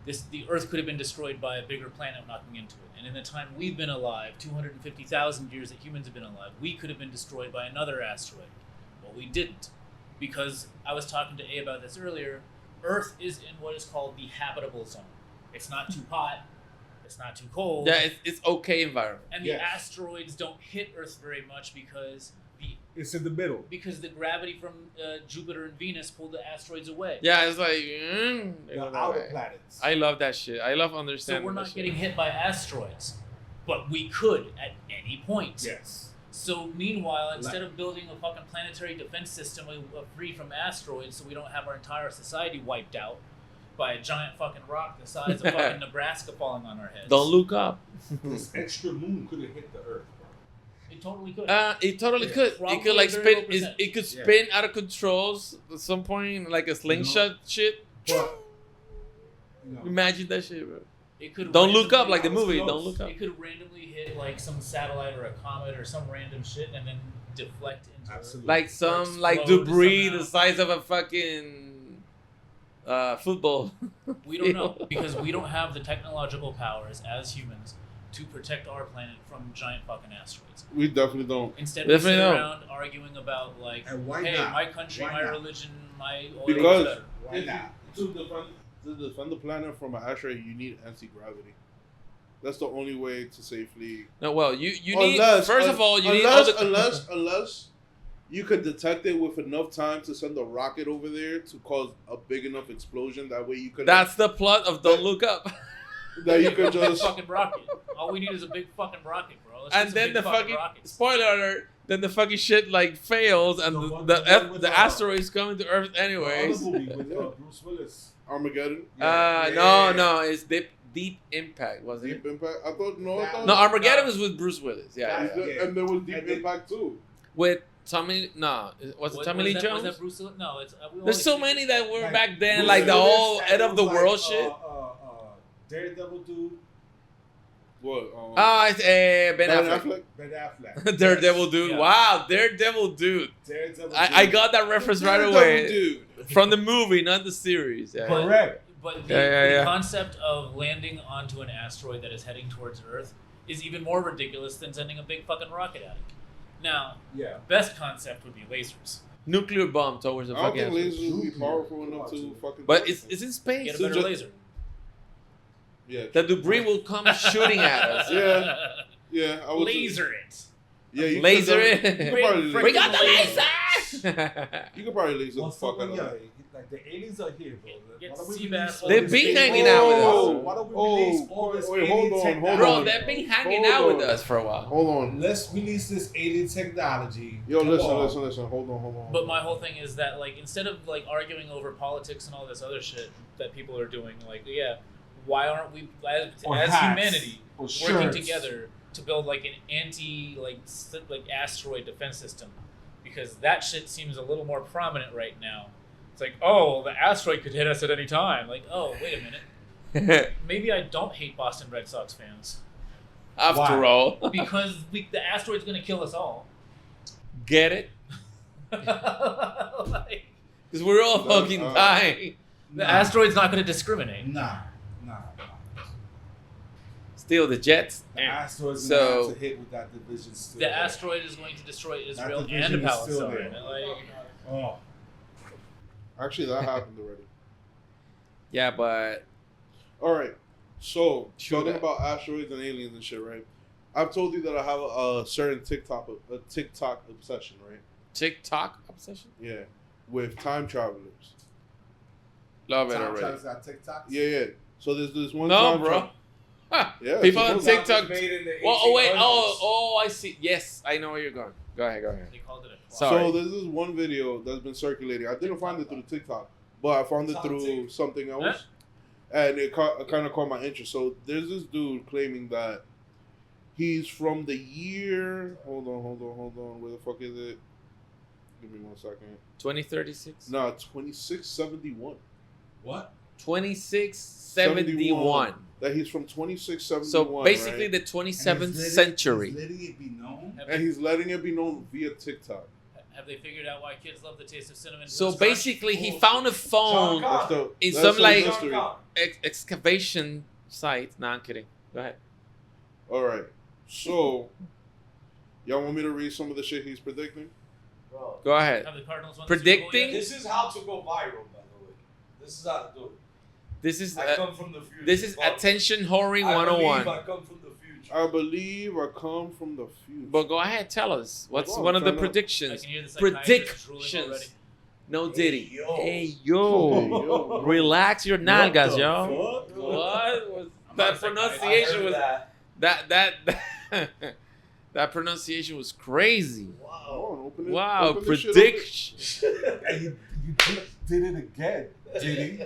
the Earth could have been destroyed by a bigger planet knocking into it. And in the time we've been alive, 250,000 years that humans have been alive, we could have been destroyed by another asteroid. Well, we didn't. Because I was talking to A about this earlier, Earth is in what is called the habitable zone. It's not too hot, it's not too cold. Yeah, it's okay environment. And the asteroids don't hit Earth very much because It's in the middle. the gravity from Jupiter and Venus pulled the asteroids away. Yeah, it's like The outer planets. I love that shit. I love So understanding. we're that not shit. getting hit by asteroids, but we could at any point. Yes. So meanwhile, instead of building a fucking planetary defense system free from asteroids, so we don't have our entire society wiped out by a giant fucking rock the size of fucking Nebraska falling on our heads. Don't look up. This extra moon could have hit the Earth, bro. It totally could. It totally Yeah. could. It Probably could like very spin. low percent. It could spin out of controls at some point, like a slingshot shit. But, Imagine that shit, bro. It could Don't look up randomly- like the movie. close. Don't look up. It could randomly hit like some satellite or a comet or some random shit and then deflect into Absolutely. Like some like explode debris somehow. the size of a fucking football. We don't know because we don't have the technological powers as humans to protect our planet from giant fucking asteroids. We definitely don't. Instead, Definitely we sit don't. around arguing about like, And why hey, not? my country, Why my not? religion, my oil Because is better. Why not? To defend the planet from an asteroid, you need anti-gravity. That's the only way to safely. No, well, you need first of all you need all unless you could detect it with enough time to send a rocket over there to cause a big enough explosion. That way you could. That's the plot of Don't Look Up. that you could Big just. fucking rocket. All we need is a big fucking rocket, bro. Let's And get some then big the fucking rockets. spoiler alert. Then the fucking shit like fails, and The the one- the, the one F, with the the- asteroid's coming to Earth anyways. The other movie with Bruce Willis. Armageddon. No, it's Deep Impact, wasn't Deep Impact. I thought no. I Nah. thought, it? No, Armageddon was with Bruce Willis. Yeah, Yeah. And there was Deep And then- Impact too. with Tommy. No, was it Tommy Lee Was Jones? that Bruce Willis? No, it's. We There's always so think- many that were Like, back then, Bruce like the Willis, whole and end it of the was world like, shit. Daredevil dude, It's What? Ben Affleck. Ben Affleck. Daredevil dude. Yeah. Wow, Daredevil dude. Daredevil I dude. got that reference right Daredevil away dude. from the movie, not the series. Yeah. Correct. But the, Yeah. the concept of landing onto an asteroid that is heading towards Earth is even more ridiculous than sending a big fucking rocket at it. Now, Yeah. best concept would be lasers. Nuclear bomb towards the I don't fucking think asteroid. lasers would be powerful enough to fucking. But do it's anything. in space. Get a so better just- laser. Yeah. The debris will come shooting at us. Yeah. Yeah. I was. Laser it. Yeah. You Laser could, it. You could probably Bring We laser. got the Laser! laser. You could probably laser Well, the fuck so, out of yeah, that. like the aliens are here, bro. Get Why don't we sea release bass all They've this been alien- hanging out with us. Why don't we Oh, release all this wait, alien hold on, hold technology? Bro, on. they've been hanging Hold out with on. us for a while. Hold on. Let's release this alien technology. Yo, Come listen. on. Hold on. But my whole thing is that, like, instead of like arguing over politics and all this other shit that people are doing, like, yeah, why aren't we Or as hats. humanity Or working shirts. together to build like an anti like asteroid defense system? Because that shit seems a little more prominent right now. It's like, oh, the asteroid could hit us at any time. Like, oh, wait a minute. Maybe I don't hate Boston Red Sox fans After Why? all, because the asteroid's gonna kill us all. get it? Like, Because we're all fucking dying. the asteroid's not gonna discriminate. Nah. Still, the Jets. The asteroid's So- gonna have to hit with that division still. The asteroid is going to destroy Israel and division is still Palestine. there. Like, Oh. Actually, that happened already. Yeah, but All right. So Sure talking that. about asteroids and aliens and shit, right? I've told you that I have a certain TikTok obsession, right? TikTok obsession. Yeah, with time travelers. Love it Time already. travelers got TikToks? Yeah. So there's this one. No, time bro. Ha, Yeah, people it's on supposed TikTok. Made in the Well, oh wait. 1800s. Oh, I see. Yes, I know where you're going. Go ahead. they called it a clock. Sorry. So there's this one video that's been circulating. I didn't find it through TikTok, but I found it through something else, and it kind of caught my interest. So there's this dude claiming that he's from the year. Hold on. Where the fuck is it? Give me 1 second. 2036. No, 2671. What? 2671. That he's from 2671. So basically, right? the 27th century. He's letting it be known. And he's letting it be known via TikTok. Have they figured out why kids love the taste of cinnamon? So Toast Crunch? basically, he found a phone in That's some the like mystery. excavation site. No, I'm kidding. Go ahead. All right. So, y'all want me to read some of the shit he's predicting? Bro, Go ahead. Have the Cardinals won the Super Bowl Predicting? yet? this is how to go viral, by the way. This is how to do it. This is I come from the future. this is But attention whoring I believe 101. I come from the future. I believe I come from the future. But go ahead, tell us. What's Hold on, one of the trying to- I predictions? can hear the psychiatrist drooling already. Predictions. No Diddy. yo. Hey yo. Hey, yo. Relax your nalgas, What yo. the fuck? What was I'm that not psychiatrist. I pronunciation heard was that. that pronunciation was crazy. Come Wow. on, open it. Wow, open this shit up. prediction. And you did it again, Diddy.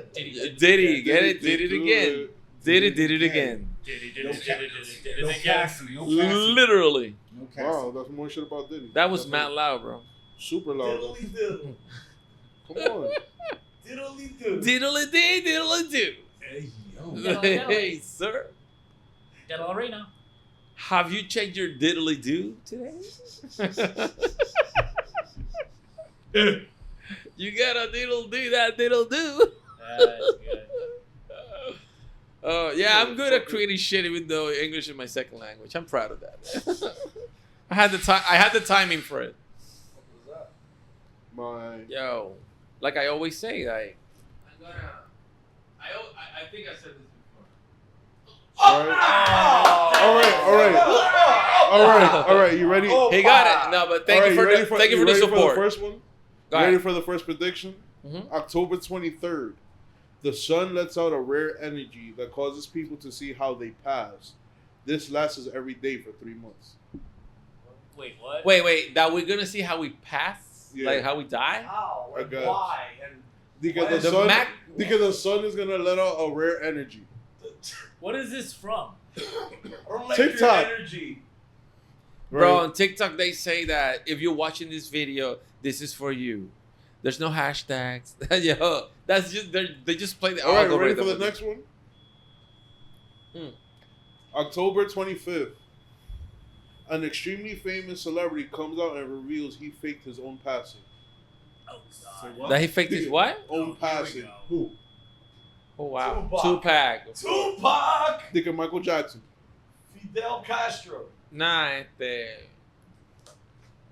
Diddy, get it? Did it do again. it. Did it again. No Did it again. Cassie, no Cassie. Literally. No Cassie. Wow, that's more shit about Diddy. That was That's mad loud, bro. super loud. Diddly diddle. Come on. Diddly diddle. Diddly dee, diddly do. Hey, yo. Hey, sir. Get all right now. Have you checked your diddly do today? You gotta diddle do that diddle do. That's good. Oh yeah, I'm good at creating shit, even though English is my second language. I'm proud of that. I had the time. I had the timing for it. What was My Yo, like I always say, I'm gonna. I think I said this before. all right. You ready? Oh, He got it. No, but thank All you right, for ready the thank you for the ready support. For the first one? Go Ready ahead. for the first prediction? Mhm. October 23rd. The sun lets out a rare energy that causes people to see how they pass. This lasts every day for 3 months. Wait, what? Wait. That we're gonna see how we pass, Yeah. like how we die. How? I Like, got it. why? And Because The Mac- because the sun is gonna let out a rare energy. What is this from? electric TikTok. energy. Bro, Right? on TikTok they say that if you're watching this video, this is for you. There's no hashtags. Yo, that's just they just play the All right, ready algorithm for the with it. next one? Hmm. October 25th. An extremely famous celebrity comes out and reveals he faked his own passing. Oh, God. what? That he faked his what? Own Here we passing. go. Who? Oh wow, Tupac. Tupac. Tupac. Think of Michael Jackson. Fidel Castro. Nah,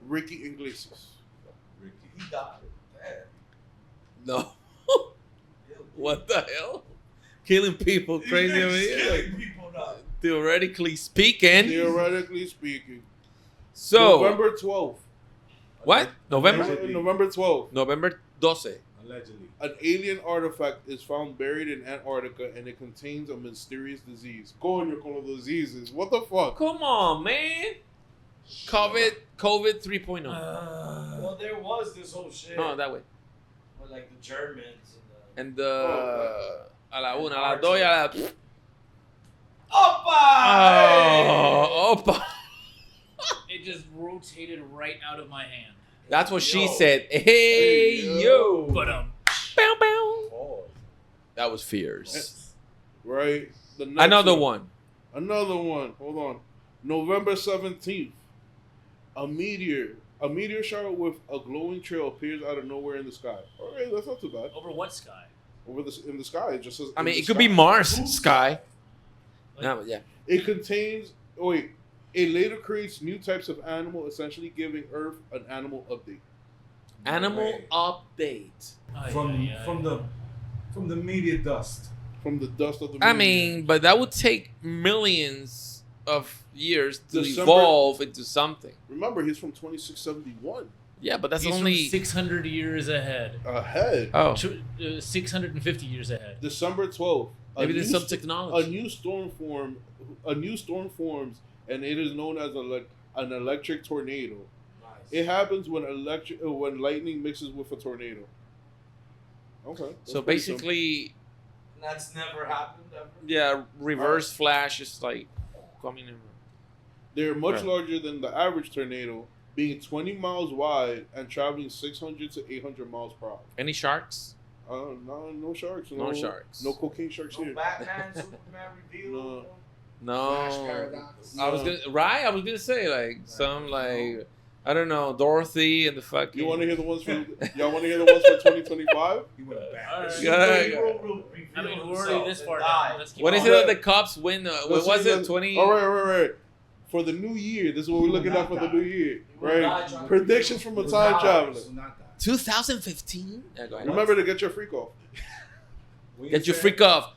Ricky Iglesias. He died. Damn. no. What the hell? Killing people, crazy over He's here. killing people now. Theoretically speaking. Theoretically speaking. So November 12th. what? November? November 12th. November 12. Allegedly. An alien artifact is found buried in Antarctica and it contains a mysterious disease. Coño con los diseases. What the fuck? Come on, man. COVID 3.0. Well, there was this whole shit. No, that way. With, like the Germans and And the a la una, a la dos, y a la. the. Opa! Oh, opa. It just rotated right out of my hand. That's what she Yo. said. Hey, yo. But Bow, bow. Oh. That was fierce. Right? The next Another one. Another one. Hold on. November 17th. A meteor shower with a glowing trail appears out of nowhere in the sky. All right, that's not too bad. over what sky? In the sky, it just says. I in mean, the it could sky. be Mars sky. Like, No, but yeah. It contains. Oh wait. It later creates new types of animal, essentially giving Earth an animal update. Animal Way. update. From the media dust. From the dust of the moon. I mean, but that would take millions of years to December- evolve into something. remember, he's from 2671. Yeah, but that's He's only. from 600 years ahead. Ahead. Oh, 650 years ahead. December 12th. maybe there's some A technology. new storm forms, and it is known as an electric tornado. Nice. It happens when lightning mixes with a tornado. Okay. that's So pretty simple. basically, That's never happened ever. yeah, reverse flash is like coming in. They're much Right. larger than the average tornado, being 20 miles wide and traveling 600 to 800 miles per hour. Any sharks? No sharks. No sharks. No cocaine sharks No here. Batman, Superman reveal. No. Flash Paradox. I was gonna say like some like I don't know, Dorothy and the fucking. You want to hear the ones from? Y'all want to hear the ones for 2025? He went back. Alright. Yeah. I mean, we're already this far down. Let's keep What is going. it that the cops win? What was it? 20. All right. For the new year, this is what we're looking at for the new year, right? Predictions from a time traveler. 2015. Yeah, go ahead. Remember to get your freak off. Get your freak off.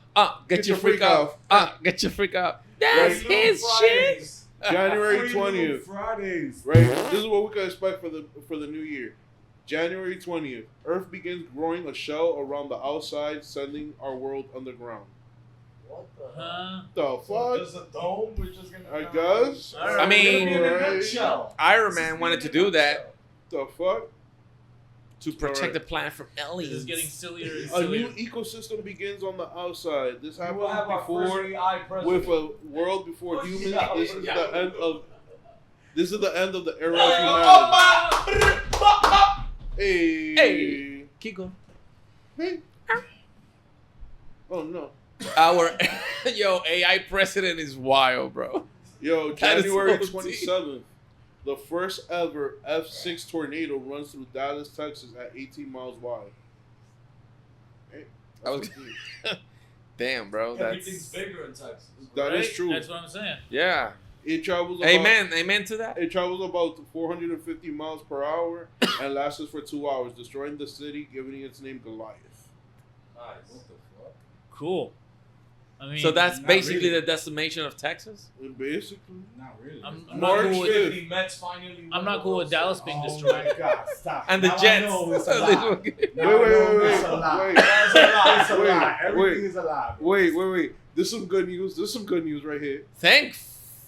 Get your freak off. Get your freak off. That's his shit. January 20th. Fridays. Right? This is what we can expect for the new year. January 20th. Earth begins growing a shell around the outside, sending our world underground. What the? The So fuck? just a dome? We're just gonna. I guess. I mean, Right. Iron Man wanted to do that The fuck? to protect the planet from This aliens. is getting sillier and A new sillier. ecosystem begins on the outside. This We'll happened have our first before AI president. with a world before Oh, humans. yeah. This is Yeah. the end of. This is the end of the era of humanity. Hey. Hey. Keep going. Hey. Oh no. Our AI president is wild, bro. Yo, That is January so deep. 27th, the first ever F6 tornado runs through Dallas, Texas at 18 miles wide. Hey, I was- that's deep. Damn, bro. Everything's That's bigger in Texas. That is Right? true. That's what I'm saying. yeah. It travels about, Amen to that. It travels about 450 miles per hour and lasts for 2 hours, destroying the city, giving it its name Goliath. Nice. Cool. I mean, So that's Not basically really. the decimation of Texas. And basically, Not really. I'm not March cool with 5th. The Mets finally. I'm won not the cool with World Dallas Series. being Oh destroyed. my God! Stop. And the Now Jets. I know it's a lie. wait, Now I know it's a lie. wait, That's a lie. It's a Wait, lie. Everything wait. is a lie. bro. wait. There's some good news. There's some good news right here. Thank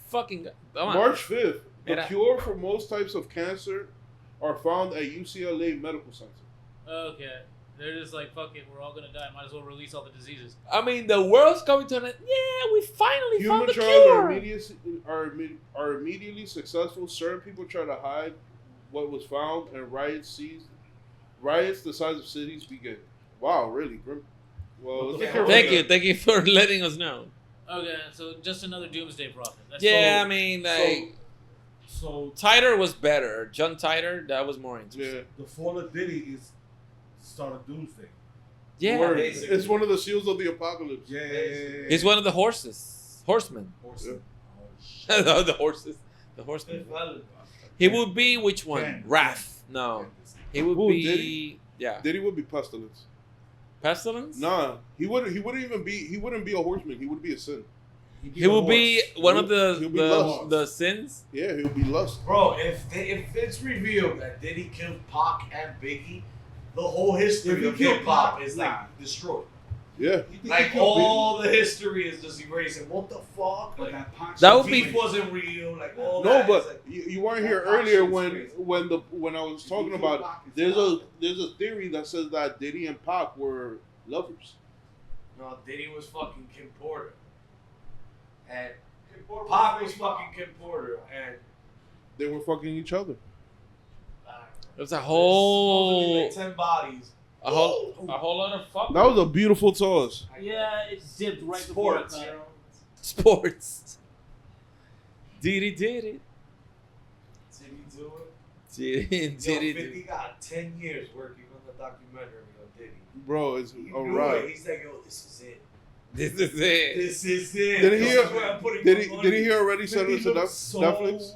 fucking God. Come on. March 5th, the Mira. cure for most types of cancer are found at UCLA Medical Center. Okay. They're just like, fuck it, we're all gonna die. Might as well release all the diseases. I mean, the world's coming to an end. Yeah, we finally Human found the trials cure. are immediately successful. Certain people try to hide what was found, and riots the size of cities begin. Wow, really grim. Well, let's take care of that. Thank you for letting us know. Okay, so just another doomsday prophet. That's Yeah, all. I mean, like So Tighter was better. John Tighter, that was more interesting. Yeah. the fall of Diddy is start of doomsday. Yeah, Word. basically. It's one of the seals of the apocalypse. Yeah. he's one of the horsemen. Horseman. Yeah. Oh, shit. The horses, the horsemen. Fifth Element. He would be which one? Ken. Wrath. No, he would Who, be. Diddy? Yeah, Diddy would be pestilence. pestilence. Nah, he wouldn't even be. He wouldn't be a horseman. He would be a sin. He would be one of He'll be lost. the sins. Yeah, he would be lust. Bro, if it's revealed that Diddy killed Pac and Biggie, the whole history If he of killed hip hop Pac, is nah. like destroyed. Yeah. You think Like he killed Biggie? all the history is just erasing. What the fuck? But Like that Pac That shit would be- beef wasn't real. Like all No, that. but It's like, you weren't here that Pac earlier shit's when crazy. when I was If talking he about killed Pac, there's it's a theory that says that Diddy and Pac were lovers. no, Diddy was fucking Kim Porter, and Kim Porter Pac was fake fucking Kim Porter, and They were fucking each other. There's a supposedly whole like 10 bodies. a whole lot of fuck. That was a beautiful toss. Yeah, it dipped right before Sports, it you cut. know. Sports. Diddy did it. Did he do it? Diddy Yo, did 50 it. got 10 years working on the documentary on Diddy. Bro, it's He all knew right. it. He's like, yo, this is it. This is it. This is it. Did he This hear? is where I'm putting Did my he? money. Did he already send it 50 to looks so, Netflix?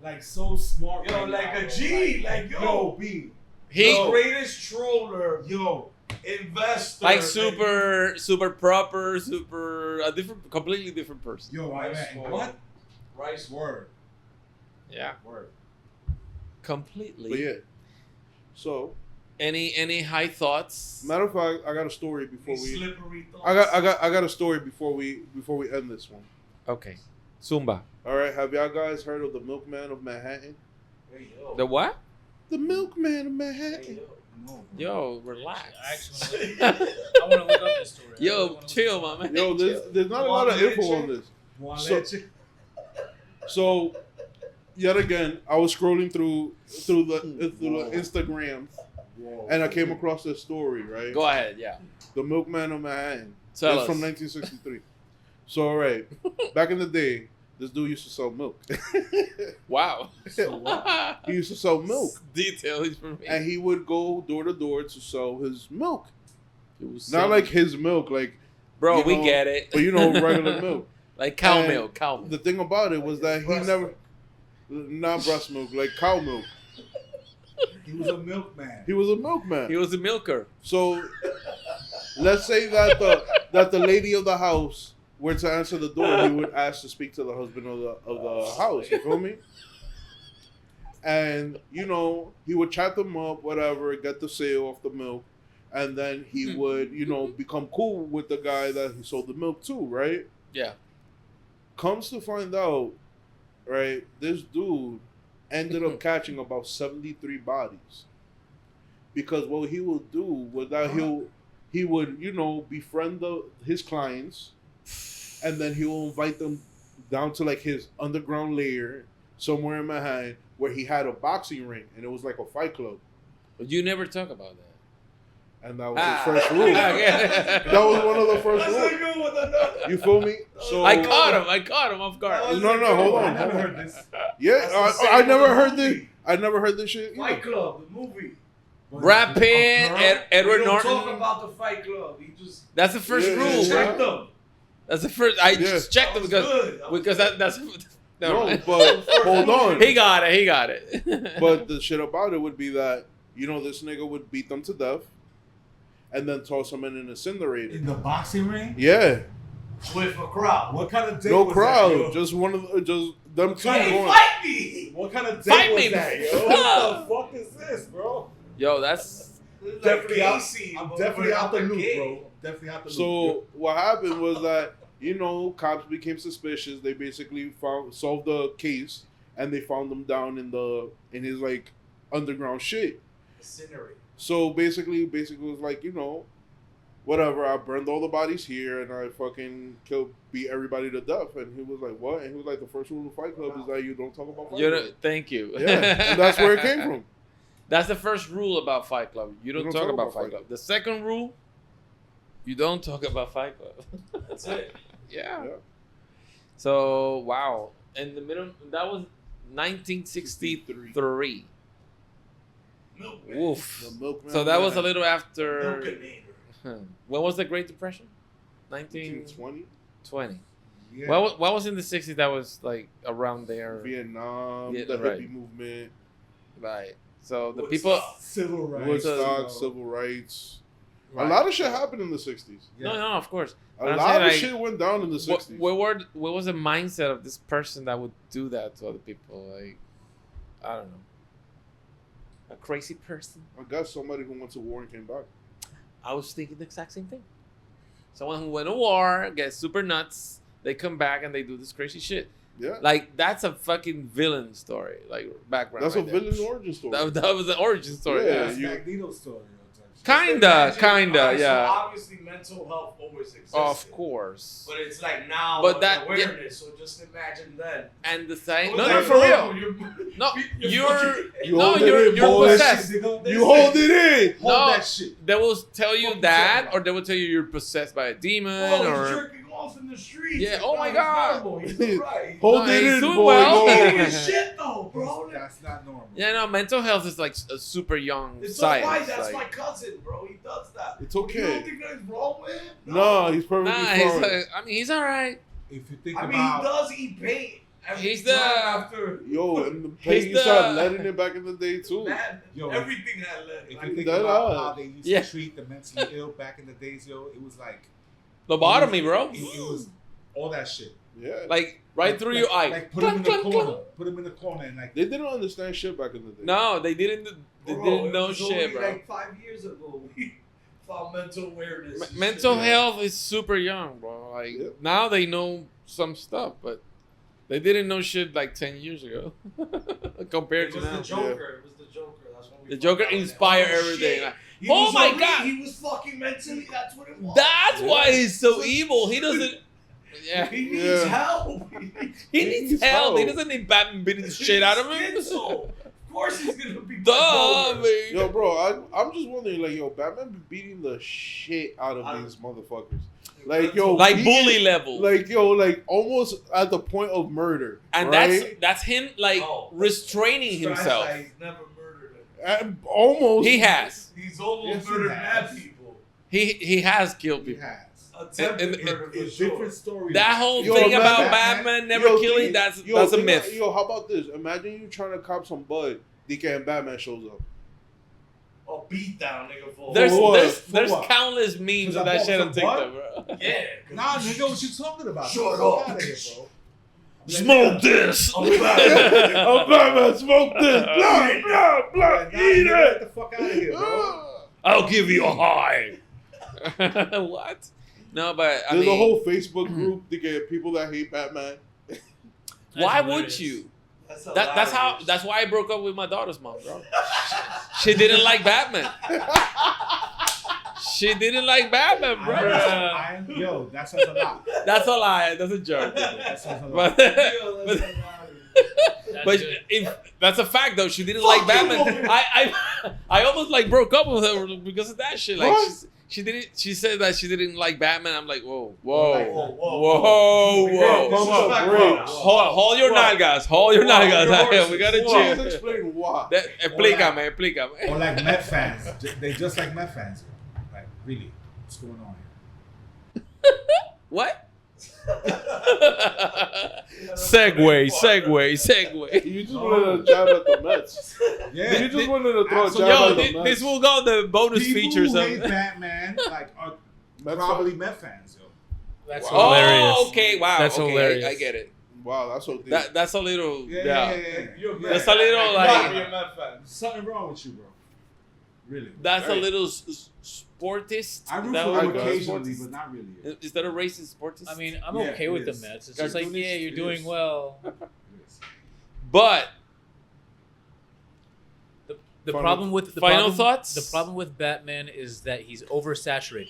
Like so smart. Yo, right like now, a G, bro. like, yo. yo, B. He The greatest troller, Yo, investor. like super proper, super a different, completely different person. yo, my Rice man. Bowl. What? Rice Word. Yeah, Word. completely. But yeah. So, Any high thoughts? matter of fact, I got a story before These we. slippery thoughts. I got a story before we end this one. Okay, Zumba. All right, have y'all guys heard of the Milkman of Manhattan? Hey, yo. The what? The Milkman of Hey, Manhattan. yo. No. Yo, relax. I actually I want to look up this story. I really Yo, wanna look chill, this up. my man. Yo, there's not a lot of info on this. One So- legend. So, yet again, I was scrolling through the Instagrams, Whoa. And I came across this story, right? Go ahead, yeah. The Milkman of Manhattan. Tell It's us. from 1963. So, all right, back in the day, this dude used to sell milk. Wow. So what? He used to sell milk. Details for me. And he would go door to door to sell his milk. It was Not like his milk, like, bro, you we know, get it. but regular milk. Like cow And milk, cow milk. The thing about it was that he breast never, not breast milk, like cow milk. He was a milkman. He was a milkman. He was a milker. So let's say that the lady of the house were to answer the door, he would ask to speak to the husband of the house. You feel me? And he would chat them up, whatever, get the sale off the milk, and then he would become cool with the guy that he sold the milk to, right? Yeah. Comes to find out, right, this dude ended up catching about 73 bodies. Because what he will do was that he would befriend his clients, and then he will invite them down to like his underground lair somewhere in Manhattan where he had a boxing ring and it was like a fight club. But you never talk about that. And that was his first rule. That was one of the first rules. You feel me? So I caught him off guard. No, hold on. I never heard this. Yeah, I never heard this. I never heard this shit. Fight Club, the movie. Brad Pitt, Edward We don't Norton. talk about the Fight Club. He just That's the first Yeah, rule, checked bro. them. That's the first. I Yeah. just checked them because that's. No, but hold on. He got it. But the shit about it would be that this nigga would beat them to death, and then toss them in an incinerator. In the boxing ring? Yeah, With a crowd. What kind of day no was crowd, that, yo? just them two Hey, going. fight me! What kind of Fight day was me. that, yo? What the fuck is this, bro? Yo, that's Definitely out. Casey, I'm but definitely without out the the loop, gay. bro. I'm definitely out the loop. So what happened was that cops became suspicious. They basically solved the case, and they found him down in his like underground shit. Incinerate. So basically it was like, whatever, I burned all the bodies here and I fucking beat everybody to death. And he was like, what? And he was like, the first rule of Fight Club is that you don't talk about Fight Club. Thank you. Yeah, and that's where it came from. That's the first rule about Fight Club. You don't talk about Fight Club. The second rule, you don't talk about Fight Club. That's it. Yeah. So, wow. In the middle, that was 1963. Milkman. Woof. The Milkman So that was a Man. little after. Milkinator. When was the Great Depression? 1920. 20. yeah. What was in the 60s that was like around there? Vietnam, Yeah, the right. hippie movement, Right. So the Woodstock. people. Civil rights. Woodstock, you know. civil rights. Right. A lot of shit happened in the 60s. Yeah. No, of course. A I'm lot saying, of like, shit went down in the 60s. What was the mindset of this person that would do that to other people? Like, I don't know. A crazy person. I guess somebody who went to war and came back. I was thinking the exact same thing. Someone who went to war, gets super nuts, they come back and they do this crazy shit. Yeah. Like, that's a fucking villain story. Like, background. That's right a there. villain origin story. That was an origin story. Yeah, Yeah. That's you- Magneto's story. Kinda, Alright, yeah. So obviously mental health always existed. Of course. But it's like now But an that- awareness, so just imagine then. And the same. It No, was no, like, for real. you're- No, you're. You No, hold it you're in, boy. possessed. You hold it in. Hold No. that shit. They will tell you Fucking that, talk or about. they will tell you you're possessed by a demon, Oh, or he's jerking off in the streets. Yeah, It's oh not- my he's God. normal. He's alright. Hold No, it he's in, doing boy. well. Go. Eating his shit though, bro. That's not normal. yeah, no, mental health is like a super young It's science. alright. That's like, my cousin, bro. He does that. It's You okay. don't think that's wrong with him? No, he's perfectly nah, fine. he's all right. If you think I mean, about, he does eat paint. Every He's time the- after Yo, and the He's pain the- started letting it back in the day too. man, Yo, everything had led. if Like, you think that about up. how they used Yeah. to treat the mentally ill back in the days, yo, it was like Lobotomy, bro. It was all that shit. Yeah. Like right through your eye. Like put him in the Clunk, clunk, corner. clunk. Put him in the corner and like They didn't understand shit back in the day. No, they didn't. They bro, didn't it know was shit, only bro. Like 5 years ago, we found mental awareness. and Mental shit. health is super young, bro. Like Yeah. now they know some stuff, but they didn't know shit like 10 years ago compared It to was now. the Joker. It was the Joker. That's what we The found Joker out. inspired Oh, everything. shit. Like, He oh was my already- God. He was fucking mentally. That's what it was. That's why he's so evil. He doesn't. Yeah, He needs Yeah. help. he needs help. He doesn't need Batman beating the shit out of him. Schizo. Of course he's gonna be Duh, Yo, bro, I'm just wondering, like, yo, Batman be beating the shit out of these motherfuckers. Like, yo, like bully level. Like, yo, like almost at the point of murder. And right? that's him, like, restraining himself. He's never murdered Almost. He has. He's almost murdered mad people. He has killed people. He has. Attempted murder for It's sure. different stories. That whole thing about Batman never killing, that's a myth. Yo, how about this? Imagine you trying to cop some bud, DK, and Batman shows up. A beat down, nigga. For There's what? countless memes of that shit on TikTok, bro. Yeah. Nah, nigga, what you talking about? Shut Fuck up. outta here, bro. Smoke this. I'm Batman. I'm Batman, smoke this. Blah, blah, blah, Nah, eat nigga, it. get the fuck out of here, bro. I'll give you a high. What? No, but I There's mean, a whole Facebook group to get people that hate Batman. why would you? That's why I broke up with my daughter's mom, bro. She didn't like Batman. She didn't like Batman, bro. Yo, that says a lot. That's a lie. That's a joke. That says a lot. But if that's a fact though, she didn't like Batman. I almost like broke up with her because of that shit. Like she didn't. She said that she didn't like Batman. I'm like, whoa. Hold your nalgas. Hold your nalgas. We gotta Please chill. explain why. Explícame. Or like Met fans. They just like Met fans. Like, really, what's going on here? What? Segue. You just wanted to jab at the Mets. Yeah. You just wanted to throw a jab Yo, at the Mets. this will go the bonus People features who of. hate Batman, like, are Mets probably Met fans, yo. That's Oh, hilarious. okay, wow. That's okay, hilarious. I get it. Wow, that's so deep. That's a little. Yeah. You're That's a little like. There's something wrong with you, bro. Really. That's a little sportist. I root That for what them it goes? occasionally, but not really. Is that a racist sportist? I mean, I'm Yeah, okay it with the is. Mets. It's just like, Cartoonish, yeah, you're it doing is. well. but The problem with thoughts? The problem with Batman is that he's oversaturated.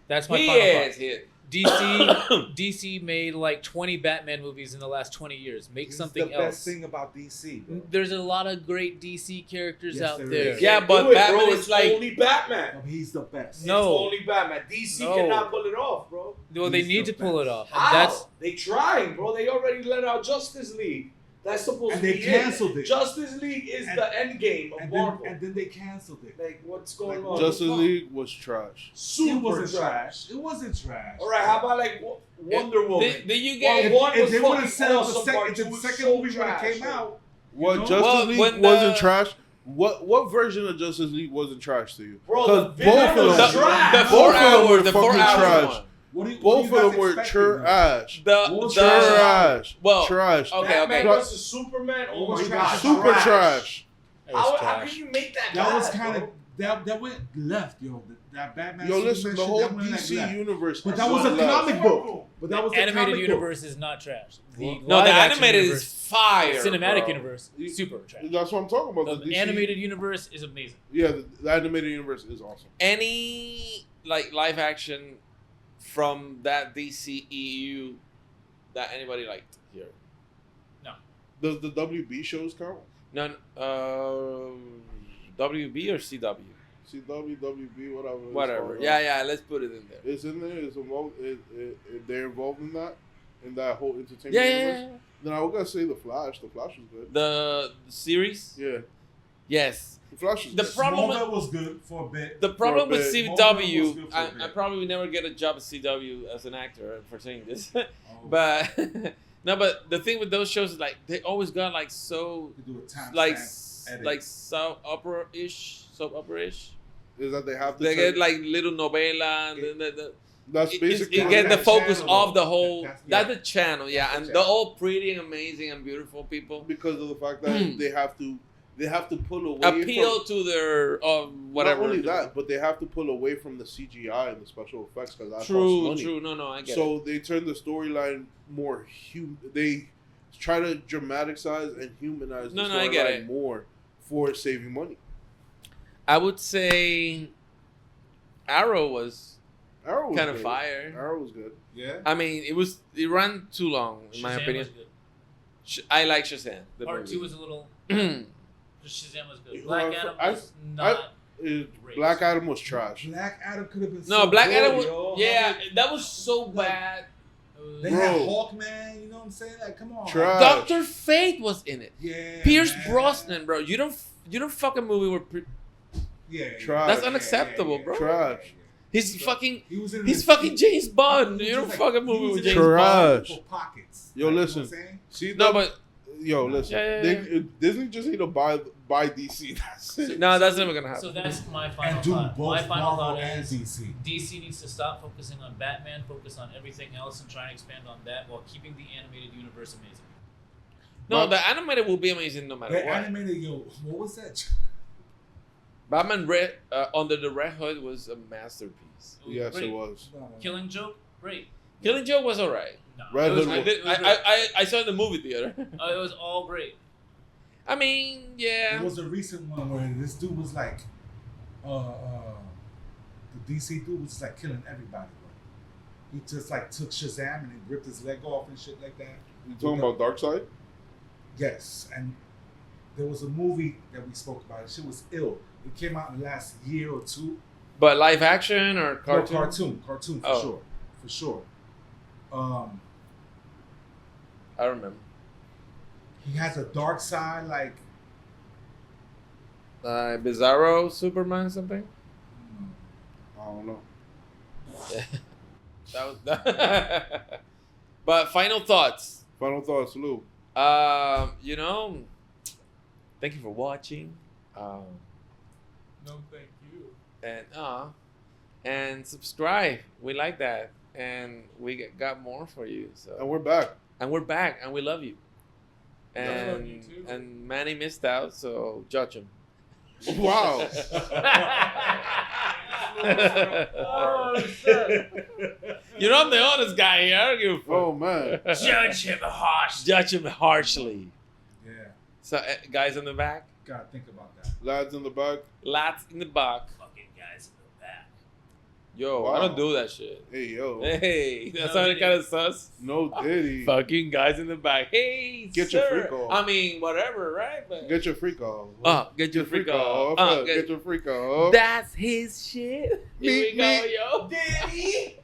That's my he final is. thought. He is. DC made like 20 Batman movies in the last 20 years. Make It's something the else. best thing about DC, bro. There's a lot of great DC characters Yes, out there there. is. Yeah, but Do it, Batman bro. is It's like. only Batman. He's the best. No. It's only Batman. DC No. cannot pull it off, bro. Well, they He's need the to pull it best. off. And How? that's They trying, bro. They already let out Justice League. That's supposed And to they be canceled it. Justice League is And- the end game of Marvel. And then they canceled it. Like, what's going Like, on? Justice fuck? League was trash. Super It wasn't trash. trash. It wasn't trash. All right, how about like Wonder Woman? Did you Well, get? one If was they would have fucking set up awesome, the part two second was movie so when it trash, came bro. out. What You know? Justice Well, League when wasn't the- trash? What version of Justice League wasn't trash to you? Bro, Because the both villain of was them, trash. The both 4 of them hour, were the 4 fucking hour trash. one. Both of them were trash. The Trash. Well, trash. okay, Batman okay. versus Superman. Oh was my trash. god, Super trash. How trash. can you make that? That was bad, kind bro? of that went left, yo. That Batman. Yo, listen, Superman the shit, whole that went like DC left. universe. But that was went a left. comic book. But that was the a animated comic universe is not trash. The No, the live-action animated universe, is fire. the cinematic bro. universe, super trash. That's what I'm talking about. The DC animated universe is amazing. Yeah, the animated universe is awesome. Any like live action from that DC EU that anybody liked here? Does the WB shows count? None. WB or CW? CW, WB, whatever. it's Whatever. called. Yeah. Let's put it in there. It's in there. It's involved. They're involved in that whole entertainment Yeah. universe. Then I was gonna say the Flash. The Flash was good. The series. Yeah, Yes. the Flash was The good. problem. Smallville was good for a bit. The problem with bit. Smallville was CW, good for a I bit. probably would never get a job at CW as an actor for saying this, Oh, but no. But the thing with those shows is like they always got like so to do a time like stamp edit. like soap opera ish. Is that they have to? They turn- get like little novela and that's basically. it get the that focus channel, off the though. whole. That's- That's the channel, yeah, That's and the they're channel. all pretty and amazing and beautiful people. because of the fact that they have to pull away. Appeal from, to their whatever. Not only that, but they have to pull away from the CGI and the special effects because that costs True. money. No, I get it. So they turn the storyline more human. They try to dramatize and humanize the No, I get storyline it. more for saving money. I would say Arrow was Arrow was kind of good. fire. Arrow was good. Yeah. I mean, it ran too long in my Shazam opinion. was good. I like Shazam. The Part movie. 2 was a little. Shazam was good. Black Adam was not great. Black Adam was trash. Black Adam could have been Black good, Adam was, yo. that was so bad. They had Hawkman, you know what I'm saying? Like, come on. Trash. Dr. Fate was in it. Yeah. Pierce man. Brosnan, bro. You don't fuck a movie where Trash. that's unacceptable, bro. Trash. He's fucking He's fucking James Bond. You don't fuck a movie with James Trash. Bond. Pockets. Yo, listen. You know what I'm saying? See, But listen. Disney just need to buy DC. That's it. No, that's never gonna happen. So that's my final And do thought. both My final Marvel thought and is DC. DC needs to stop focusing on Batman, focus on everything else, and try and expand on that while keeping the animated universe amazing. No, the animated will be amazing no matter The what. animated, what was that? Batman Under the Red Hood was a masterpiece. Yes, Great. it was. Killing Joke, great. Killing Joke was alright. No, Red Hood I saw it in the movie theater. it was all great. I mean, yeah. There was a recent one where this dude was like, the DC dude was just like killing everybody. Bro. He just like took Shazam and he ripped his leg off and shit like that. You talking about Darkseid? Yes, and there was a movie that we spoke about. It shit was ill. It came out in the last year or two. But live action or cartoon? No, cartoon for sure. I remember. He has a dark side, like Bizarro Superman something. I don't know. Yeah. That was that. But final thoughts. Final thoughts, Lou. Thank you for watching. No, thank you. And subscribe. We like that, and we got more for you. So And we're back. and we're back, and we love you. I love you too. And Manny missed out, so judge him. Wow. Oh, shit. You know I'm the honest guy here. I don't give a fuck. Oh, man. Judge him harsh. Judge him harshly. yeah. So, guys in the back, Gotta think about that. Lads in the back. lads in the back. Fucking guys in the back. Yo, Wow. I don't do that shit. Hey, yo. Hey, that No sounded Diddy. kind of sus. No Diddy. Fucking guys in the back. Hey, Get your sir. freak off. I mean, whatever, right? But Get your freak off. get your freak off. Get your freak off. That's his shit. Here we go, yo. Diddy.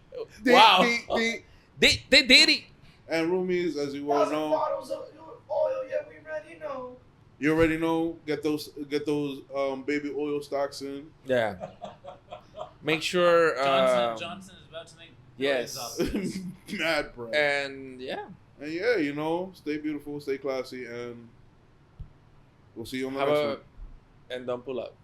Wow. Diddy. They did it. And roomies, as you well know, bottles of oil, yeah, we already know. you already know. Get those baby oil stocks in. Yeah. Make sure. Johnson is about to make Yes. billions off this. Mad bread. And yeah. And yeah, stay beautiful, stay classy, and we'll see you on the next one. And don't pull up.